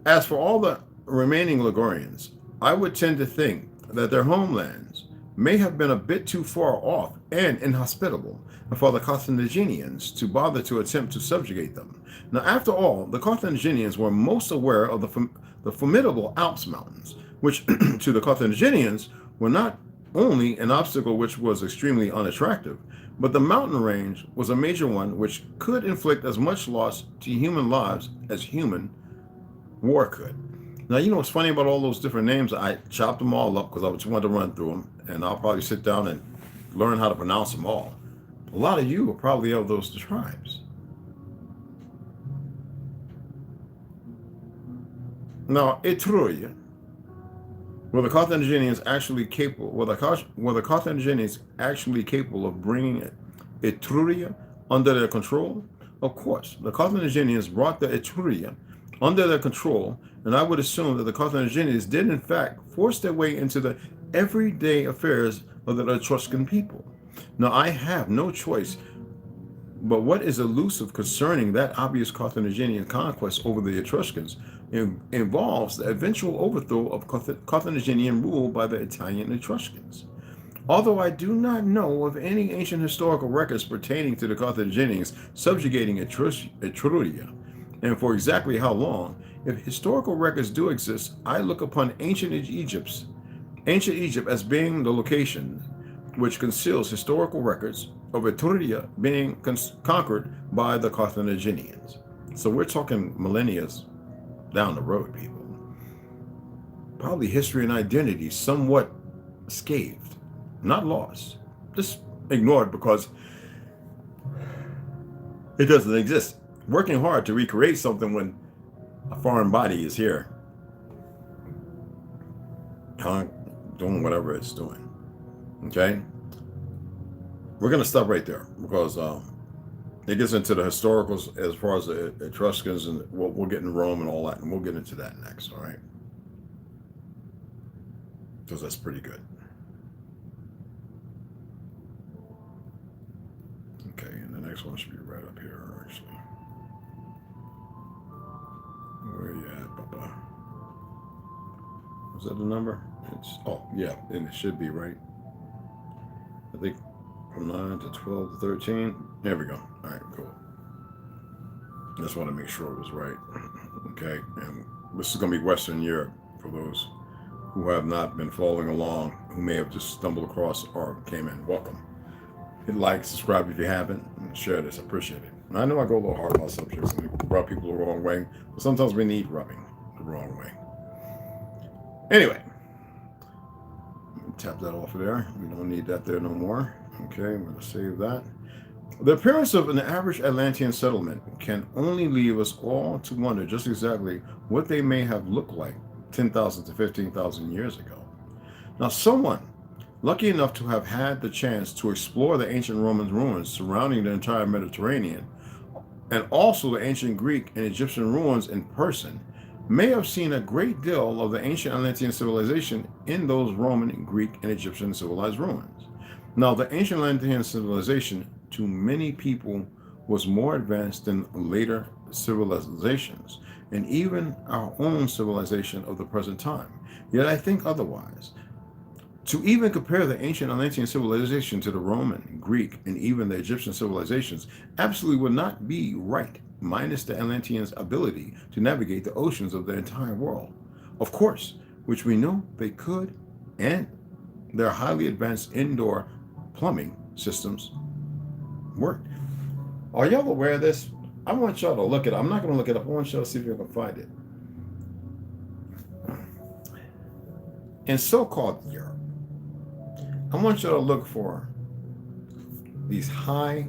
As for all the remaining Ligurians, I would tend to think that their homelands may have been a bit too far off and inhospitable for the Carthaginians to bother to attempt to subjugate them. Now, after all, the Carthaginians were most aware of the formidable Alps mountains, which to the Carthaginians were not only an obstacle which was extremely unattractive, but the mountain range was a major one which could inflict as much loss to human lives as human war could. Now, you know what's funny about all those different names? I chopped them all up because I just wanted to run through them, and I'll probably sit down and learn how to pronounce them all. A lot of you are probably of those tribes. Now, Etruria, were the Carthaginians actually capable? Were the Carthaginians actually capable of bringing Etruria under their control? Of course, the Carthaginians brought the Etruria under their control, and I would assume that the Carthaginians did in fact force their way into the everyday affairs of the Etruscan people. Now, I have no choice, but what is elusive concerning that obvious Carthaginian conquest over the Etruscans involves the eventual overthrow of Carthaginian rule by the Italian Etruscans. Although I do not know of any ancient historical records pertaining to the Carthaginians subjugating Etruria, and for exactly how long, if historical records do exist, I look upon ancient Egypt as being the location which conceals historical records of Etruria being conquered by the Carthaginians. So we're talking millennia down the road, people. Probably history and identity somewhat scathed, not lost, just ignored because it doesn't exist. Working hard to recreate something when a foreign body is here, doing whatever it's doing. Okay, we're going to stop right there because it gets into the historicals as far as the Etruscans, and we'll get into Rome and all that, and we'll get into that next. All right, because that's pretty good. Okay, and the next one should be right up here, actually. Where you at, Papa? Was that the number? It's, oh, yeah, and it should be right. I think from 9 to 12 to 13. There we go. All right, cool. Just want to make sure it was right. Okay, and this is going to be Western Europe for those who have not been following along, who may have just stumbled across or came in. Welcome. Hit like, subscribe if you haven't, and share this. I appreciate it. And I know I go a little hard about subjects and rub people the wrong way, but sometimes we need rubbing the wrong way. Anyway, tap that off of there. We don't need that there no more. Okay, I'm going to save that. The appearance of an average Atlantean settlement can only leave us all to wonder just exactly what they may have looked like 10,000 to 15,000 years ago. Now, someone lucky enough to have had the chance to explore the ancient Roman ruins surrounding the entire Mediterranean, and also the ancient Greek and Egyptian ruins in person, may have seen a great deal of the ancient Atlantean civilization in those Roman, Greek, and Egyptian civilized ruins. Now, the ancient Atlantean civilization, to many people, was more advanced than later civilizations, and even our own civilization of the present time. Yet I think otherwise. To even compare the ancient Atlantean civilization to the Roman, Greek, and even the Egyptian civilizations absolutely would not be right, minus the Atlanteans' ability to navigate the oceans of the entire world. Of course, which we know they could, and their highly advanced indoor plumbing systems worked. Are y'all aware of this? I want y'all to look it up. I'm not going to look it up. I want y'all to see if you can find it. In so-called Europe, I want you to look for these high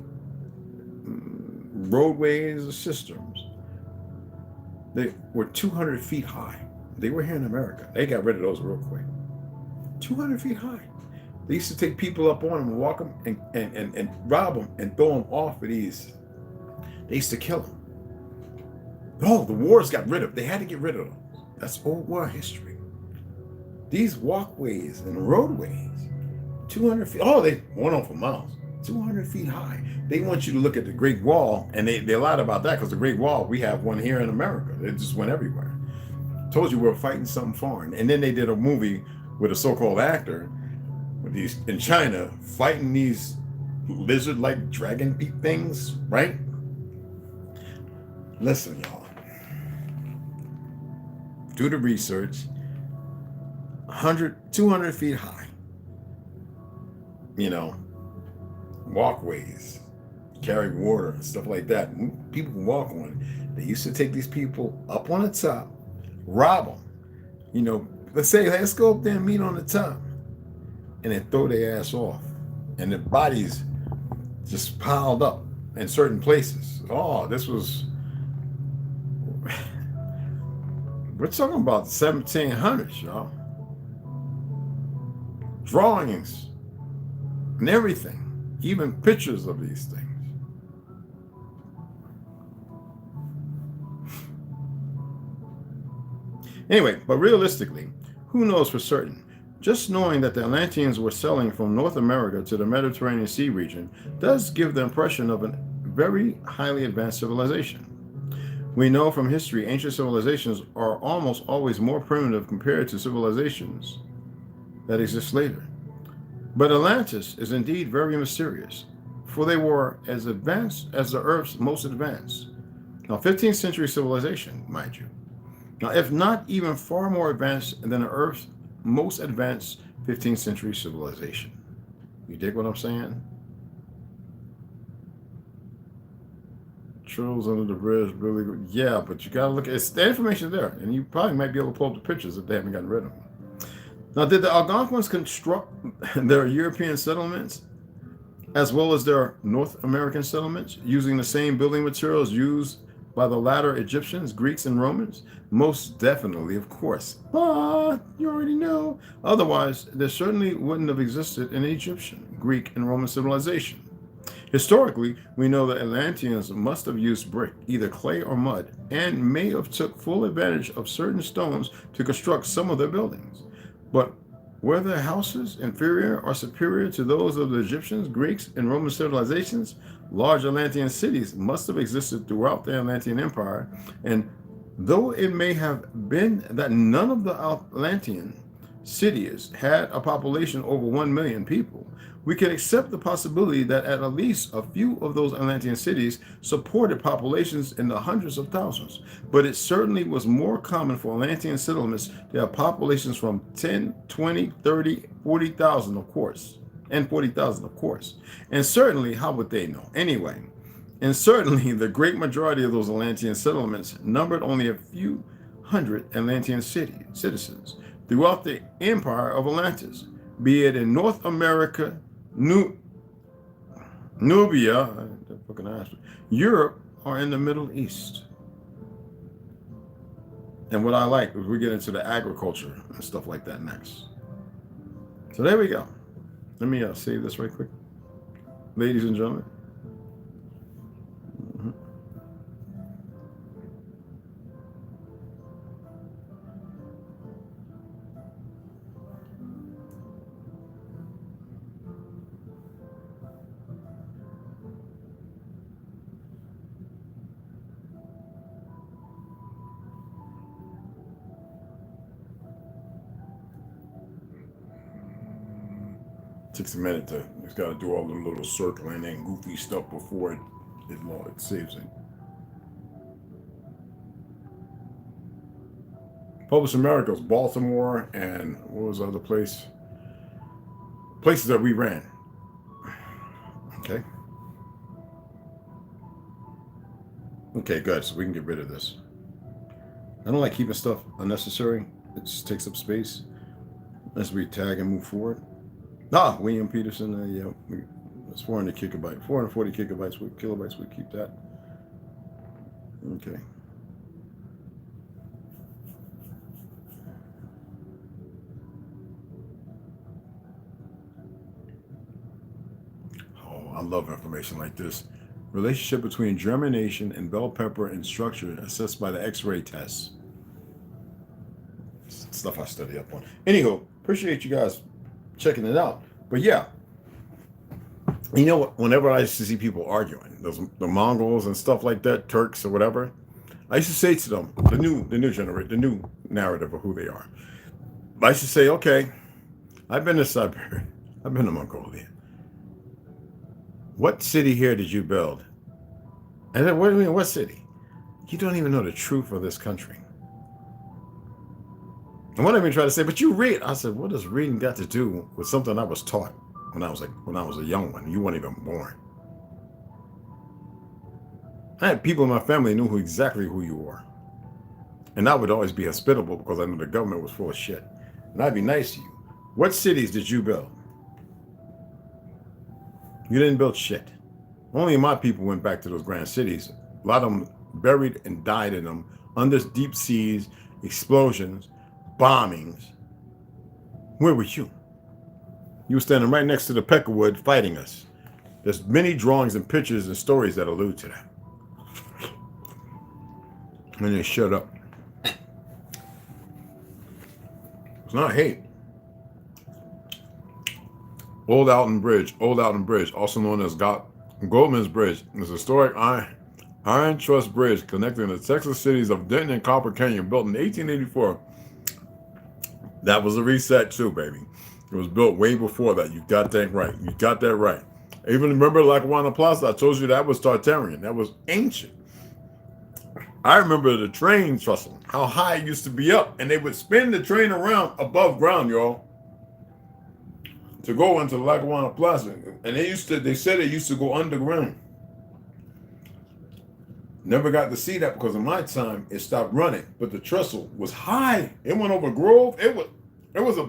roadways or systems. They were 200 feet high. They were here in America. They got rid of those real quick. 200 feet high. They used to take people up on them and walk them and rob them and throw them off of these. They used to kill them. Oh, the wars got rid of. They had to get rid of them. That's old war history. These walkways and roadways, 200 feet. Oh, they went on for miles. 200 feet high. They want you to look at the Great Wall, and they lied about that because the Great Wall, we have one here in America. It just went everywhere. Told you we were fighting something foreign. And then they did a movie with a so-called actor with these in China fighting these lizard-like dragon things, right? Listen, y'all. Do the research. 200 feet high. Walkways, carry water and stuff like that. People can walk on it. They used to take these people up on the top, rob them. Let's say, let's go up there and meet on the top, and then throw their ass off. And the bodies just piled up in certain places. Oh, this was, we're talking about the 1700s, y'all. Drawings and everything. Even pictures of these things. Anyway, but realistically, who knows for certain? Just knowing that the Atlanteans were selling from North America to the Mediterranean Sea region does give the impression of a very highly advanced civilization. We know from history ancient civilizations are almost always more primitive compared to civilizations that exist later. But Atlantis is indeed very mysterious, for they were as advanced as the Earth's most advanced. Now, 15th century civilization, mind you. Now, if not even far more advanced than the Earth's most advanced 15th century civilization. You dig what I'm saying? Trolls under the bridge, really good. Yeah, but you gotta look at the information there, and you probably might be able to pull up the pictures if they haven't gotten rid of them. Now, did the Algonquins construct their European settlements as well as their North American settlements using the same building materials used by the latter Egyptians, Greeks, and Romans? Most definitely, of course. But you already know. Otherwise, there certainly wouldn't have existed an Egyptian, Greek, and Roman civilization. Historically, we know that Atlanteans must have used brick, either clay or mud, and may have took full advantage of certain stones to construct some of their buildings. But were their houses inferior or superior to those of the Egyptians, Greeks, and Roman civilizations? Large Atlantean cities must have existed throughout the Atlantean Empire, and though it may have been that none of the Atlantean cities had a population over 1 million people, we can accept the possibility that at least a few of those Atlantean cities supported populations in the hundreds of thousands. But it certainly was more common for Atlantean settlements to have populations from 10, 20, 30, 40,000, of course. And 40,000, of course. And certainly, how would they know? Anyway, and certainly the great majority of those Atlantean settlements numbered only a few hundred Atlantean citizens throughout the empire of Atlantis, be it in North America, Nubia, Europe, or in the Middle East. And what I like is we get into the agriculture and stuff like that next. So there we go. Let me save this right quick. Ladies and gentlemen. Takes a minute to, it's got to do all the little circling and goofy stuff before it saves it. Published Americas, Baltimore, and what was the other place? Places that we ran. Okay. Okay, good. So we can get rid of this. I don't like keeping stuff unnecessary. It just takes up space as we tag and move forward. William Peterson, yeah, it's 400 gigabytes, 440 kilobytes, we keep that. Okay. love information like this. Relationship between germination and bell pepper and structure assessed by the X-ray test. Stuff I study up on. Anywho, appreciate you guys checking it out. But yeah, you know what? Whenever I used to see people arguing, the Mongols and stuff like that, Turks or whatever, I used to say to them, the new generation, the new narrative of who they are. I used to say, okay, I've been to Siberia, I've been to Mongolia. What city here did you build? And then, what do you mean, what city? You don't even know the truth of this country. And what I've been trying to say, but you read. I said, what does reading got to do with something I was taught when I was a young one? You weren't even born. I had people in my family who knew exactly who you were. And I would always be hospitable because I knew the government was full of shit. And I'd be nice to you. What cities did you build? You didn't build shit. Only my people went back to those grand cities. A lot of them buried and died in them under deep seas, explosions, bombings. Where were you? You were standing right next to the Peckerwood fighting us. There's many drawings and pictures and stories that allude to that. And they shut up. It's not hate. Old Alton Bridge, also known as Goldman's Bridge, is a historic iron truss bridge connecting the Texas cities of Denton and Copper Canyon, built in 1884. That was a reset too, baby. It was built way before that. You got that right. You got that right. Even remember Lackawanna Plaza? I told you that was Tartarian. That was ancient. I remember the train trussing, how high it used to be up, and they would spin the train around above ground, y'all, to go into the Lackawanna Plaza. And they said it used to go underground. Never got to see that because in my time it stopped running, but the trestle was high. It went over Grove. It was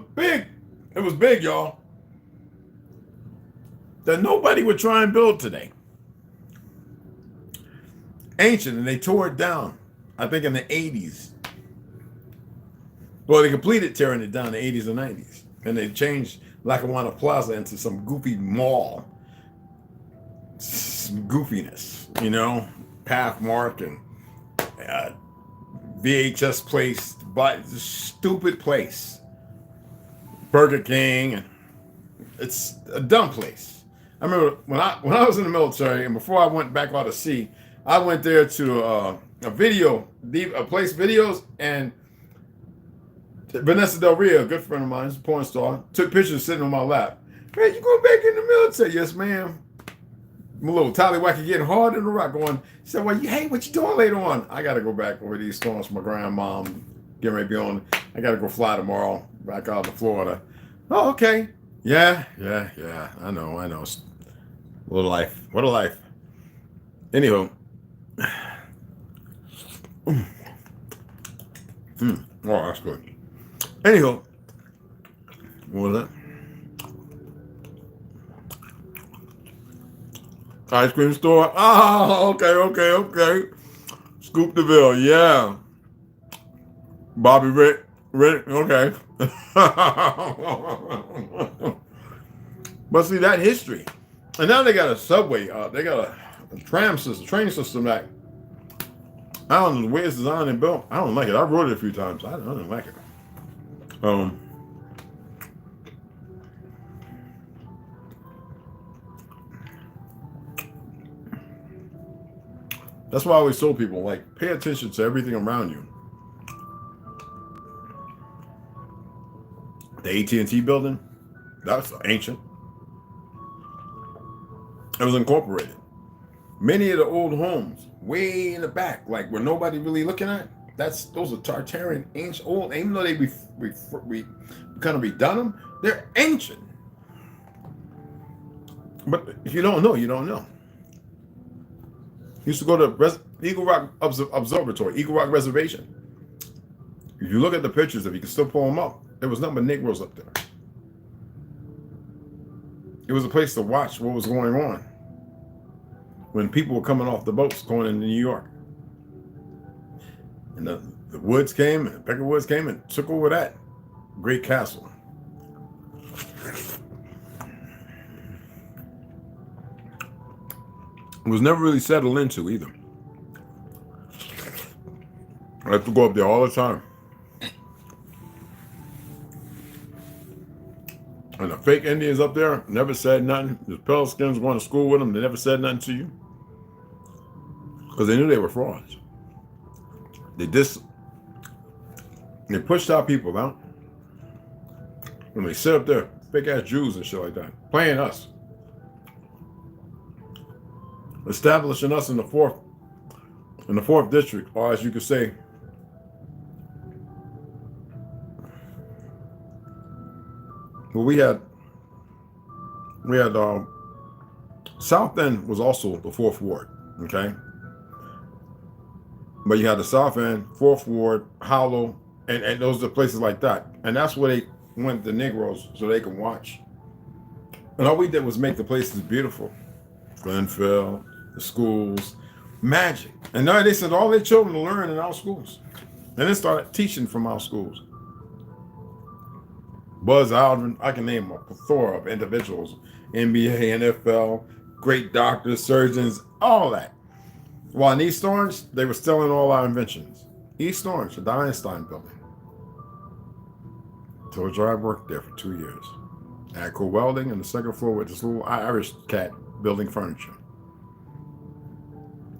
big, y'all. That nobody would try and build today. Ancient, and they tore it down, I think in the 80s. Well, they completed tearing it down in the 80s and 90s. And they changed Lackawanna Plaza into some goofy mall. Some goofiness, you know? Pathmark and VHS place, but stupid place. Burger King, and it's a dumb place. I remember when I was in the military, and before I went back out to sea, I went there to a place videos, and Vanessa Del Rio, a good friend of mine, a porn star, took pictures sitting on my lap. Man, you going back in the military? Yes, ma'am. I'm a little tallywhacky getting hard in the rock going, she said, well, hey, what you doing later on? I got to go back over these storms for my grandmom. Getting ready to be on. I got to go fly tomorrow back out to Florida. Oh, okay. Yeah. I know. What a life. What a life. Anywho. Oh, that's good. Anywho. What was that? Ice cream store. Oh, okay. Scoop DeVille, yeah. Bobby Rick, okay. But see that history. And now they got a subway, they got a train system that I don't know the way it's designed and built. I don't like it. I rode it a few times. I don't like it. That's why I always told people, like, pay attention to everything around you. The AT&T building, that's ancient. It was incorporated. Many of the old homes, way in the back, like where nobody really looking at, those are Tartarian, ancient, old. Even though we kind of redone them, they're ancient. But if you don't know, you don't know. Used to go to Eagle Rock Observatory, Eagle Rock Reservation. If you look at the pictures, if you can still pull them up, there was nothing but Negroes up there. It was a place to watch what was going on when people were coming off the boats going into New York. And the Woods came, and the Peckerwoods came and took over that great castle. It was never really settled into either. I have to go up there all the time. And the fake Indians up there never said nothing. The pale skins going to school with them, they never said nothing to you. Because they knew they were frauds. They pushed our people out. And they set up there, fake ass Jews and shit like that, playing us. Establishing us in the fourth district, or as you could say, well, we had South End was also the 4th Ward, okay? But you had the South End, 4th Ward, Hollow, and those are places like that. And that's where they went the Negroes so they can watch. And all we did was make the places beautiful. Glenville, the schools, magic. And now they said all their children learn in our schools. And they started teaching from our schools. Buzz Aldrin, I can name a plethora of individuals, NBA, NFL, great doctors, surgeons, all that. While in East Orange, they were stealing all our inventions. East Orange, the Einstein building. Told you I worked there for 2 years. I had co-welding on the 2nd floor with this little Irish cat building furniture.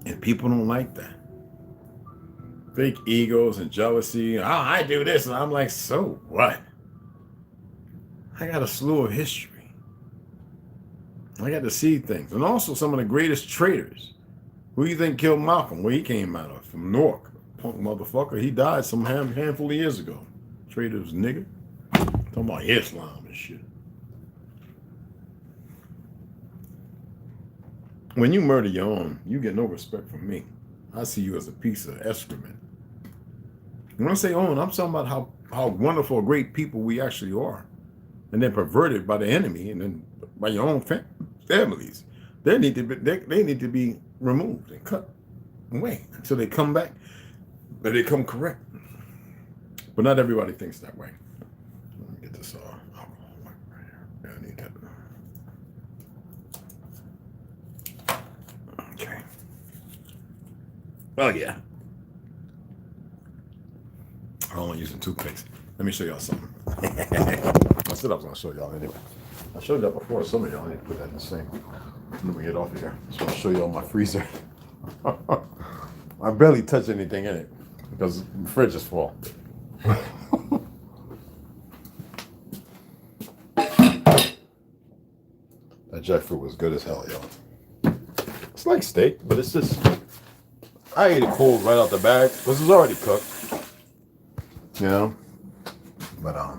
And people don't like that. Fake egos and jealousy. Oh, I do this. And I'm like, so what? I got a slew of history. I got to see things. And also some of the greatest traitors. Who do you think killed Malcolm? Where he came out of? From Newark. Punk motherfucker. He died some handful of years ago. Traitors, nigga. Talking about Islam and shit. When you murder your own, you get no respect from me. I see you as a piece of excrement. When I say own, I'm talking about how wonderful, great people we actually are. And then perverted by the enemy and then by your own families. They need to be removed and cut away until they come back, but they come correct. But not everybody thinks that way. Let me get this alcohol right here. Yeah, I need that. Okay. Oh yeah. I don't want using toothpicks. Let me show y'all something. I said I was going to show y'all anyway. I showed that before. Some of y'all need to put that in the sink. Let me get off of here. So I'll show y'all my freezer. I barely touch anything in it because the fridge is full. That jackfruit was good as hell, y'all. It's like steak, but it's just, I ate it cold right out the bag because it's already cooked. You know? But,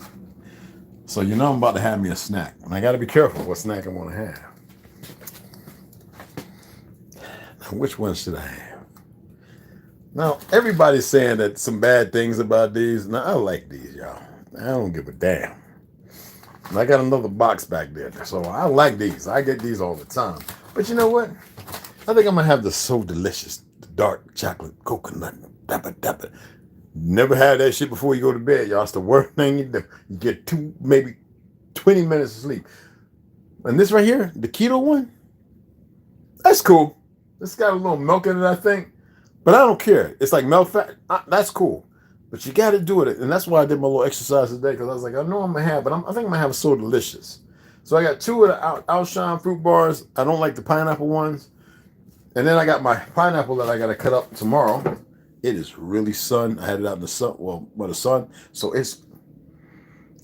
so you know I'm about to have me a snack. And I got to be careful what snack I want to have. Now, which one should I have? Now, everybody's saying that some bad things about these. Now, I like these, y'all. I don't give a damn. And I got another box back there. So I like these. I get these all the time. But you know what? I think I'm going to have the So Delicious, the dark chocolate coconut. Dapper. Never had that shit before you go to bed, y'all. It's the worst thing you do. You get maybe 20 minutes of sleep. And this right here, the keto one, that's cool. It's got a little milk in it, I think. But I don't care. It's like milk fat. That's cool. But you got to do it. And that's why I did my little exercise today. Because I was like, I know I'm going to have, but I think I'm going to have a So Delicious. So I got 2 of the Outshine fruit bars. I don't like the pineapple ones. And then I got my pineapple that I got to cut up tomorrow. It is really sun. I had it out in the sun. Well, by the sun. So it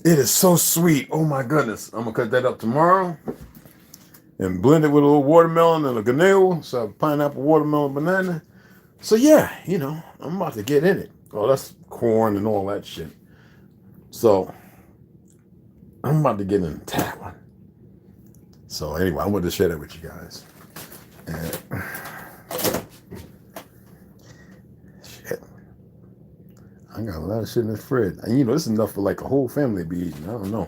is so sweet. Oh my goodness. I'm going to cut that up tomorrow. And blend it with a little watermelon and a granule. So I have pineapple, watermelon, banana. So yeah, you know, I'm about to get in it. Oh, that's corn and all that shit. So I'm about to get in that one. So anyway, I wanted to share that with you guys. And shit. I got a lot of shit in this fridge. And you know, this is enough for like a whole family to be eating. I don't know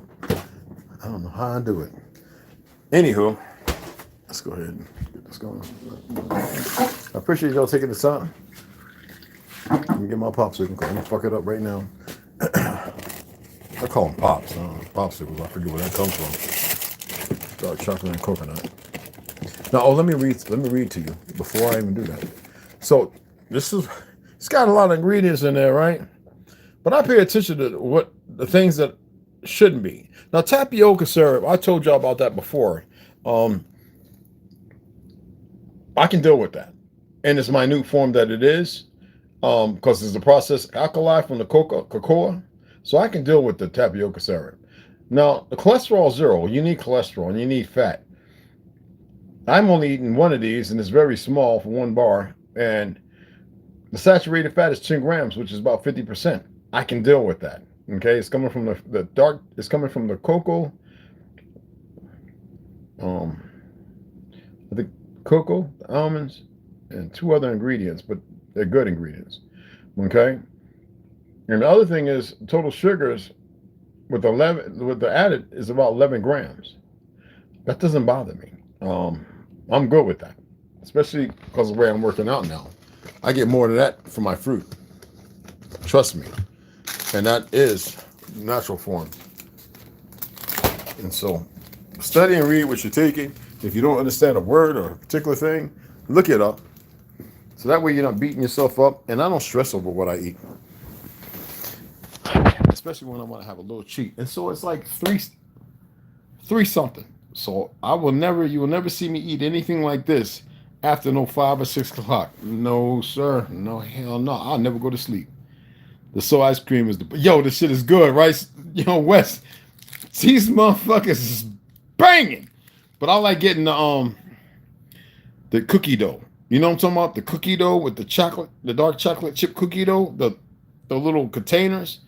how I do it. Anywho, let's go ahead and get this going. I appreciate y'all taking this out. Let me get my popsicle. I'm gonna fuck it up right now. I call them pops. Popsicles. I forget where that comes from. Dark chocolate and coconut. Now, oh, let me read to you before I even do that. So it's got a lot of ingredients in there, right? But I pay attention to what the things that shouldn't be. Now, tapioca syrup, I told y'all about that before. I can deal with that in its minute form that it is, because it's a processed alkali from the cocoa. So I can deal with the tapioca syrup. Now, the cholesterol is 0. You need cholesterol and you need fat. I'm only eating one of these, and it's very small for 1 bar. And the saturated fat is 10 grams, which is about 50%. I can deal with that. Okay, it's coming from the dark. It's coming from the cocoa. I think cocoa, the almonds, and 2 other ingredients, but they're good ingredients. Okay, and the other thing is total sugars with the added is about 11 grams. That doesn't bother me. I'm good with that, especially because of the way I'm working out now. I get more than that from my fruit. Trust me. And that is natural form. And so study and read what you're taking. If you don't understand a word or a particular thing, look it up. So that way you're not beating yourself up. And I don't stress over what I eat, especially when I want to have a little cheat. And so it's like three something. So you will never see me eat anything like this after 5 or 6 o'clock. No, sir. No, hell no. I'll never go to sleep. The soy ice cream is this shit is good, right? Wes, these motherfuckers is banging. But I like getting the cookie dough. You know what I'm talking about? The cookie dough with the chocolate, the dark chocolate chip cookie dough, the little containers.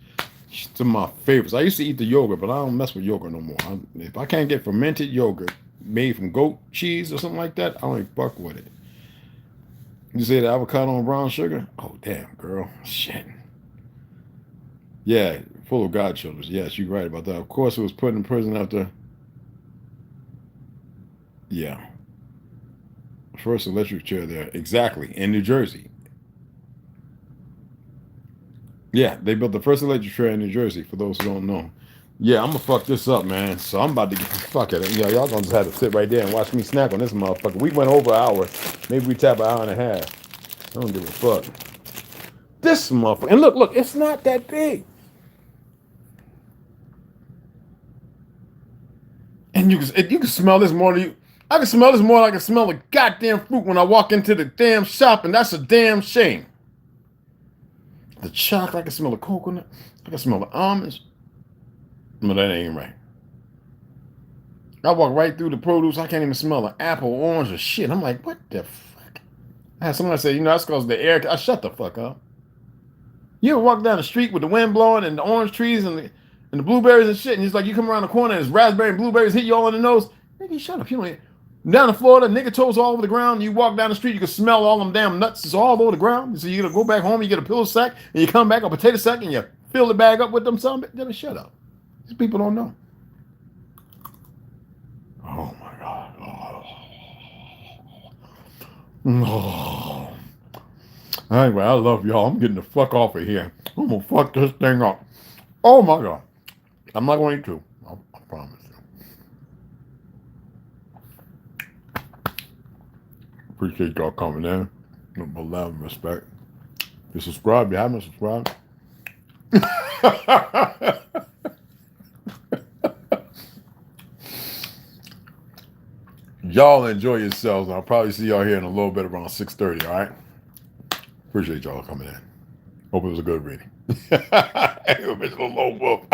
It's my favorites. I used to eat the yogurt, but I don't mess with yogurt no more. If I can't get fermented yogurt made from goat cheese or something like that, I don't even fuck with it. You say the avocado and brown sugar? Oh, damn, girl. Shit. Yeah, full of godchildren. Yes, you're right about that. Of course, it was put in prison after. Yeah. First electric chair there. Exactly. In New Jersey. Yeah, they built the first electric chair in New Jersey, for those who don't know. Yeah, I'm going to fuck this up, man. So I'm about to get the fuck at it. Y'all going to just have to sit right there and watch me snack on this motherfucker. We went over an hour. Maybe we tap an hour and a half. I don't give a fuck. This motherfucker. And look, it's not that big. And you can smell this more than you. I can smell this more than I can smell the goddamn fruit when I walk into the damn shop, and that's a damn shame. The chocolate, I can smell the coconut. I can smell the almonds. But that ain't right. I walk right through the produce. I can't even smell an apple, orange, or shit. I'm like, what the fuck? I had someone say, that's because the air. I shut the fuck up. You ever walk down the street with the wind blowing and the orange trees and the blueberries and shit, and it's like you come around the corner and it's raspberry and blueberries hit you all in the nose? Nigga, shut up. You don't. Down in Florida, nigga toes all over the ground. You walk down the street, you can smell all them damn nuts. It's all over the ground. So you gotta go back home, you get a pillow sack, and you come back, a potato sack, and you fill the bag up with them. Then shut up. These people don't know. Oh my God. Oh. Anyway, I love y'all. I'm getting the fuck off of here. I'm gonna fuck this thing up. Oh my God. I'm not going to. I promise you. Appreciate y'all coming in. With love and respect. If you subscribe, you haven't subscribed. Y'all enjoy yourselves. I'll probably see y'all here in a little bit around 6:30, all right? Appreciate y'all coming in. Hope it was a good reading. Mr. Lone Wolf.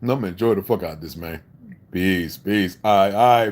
I'm gonna enjoy the fuck out of this, man. Peace. All right.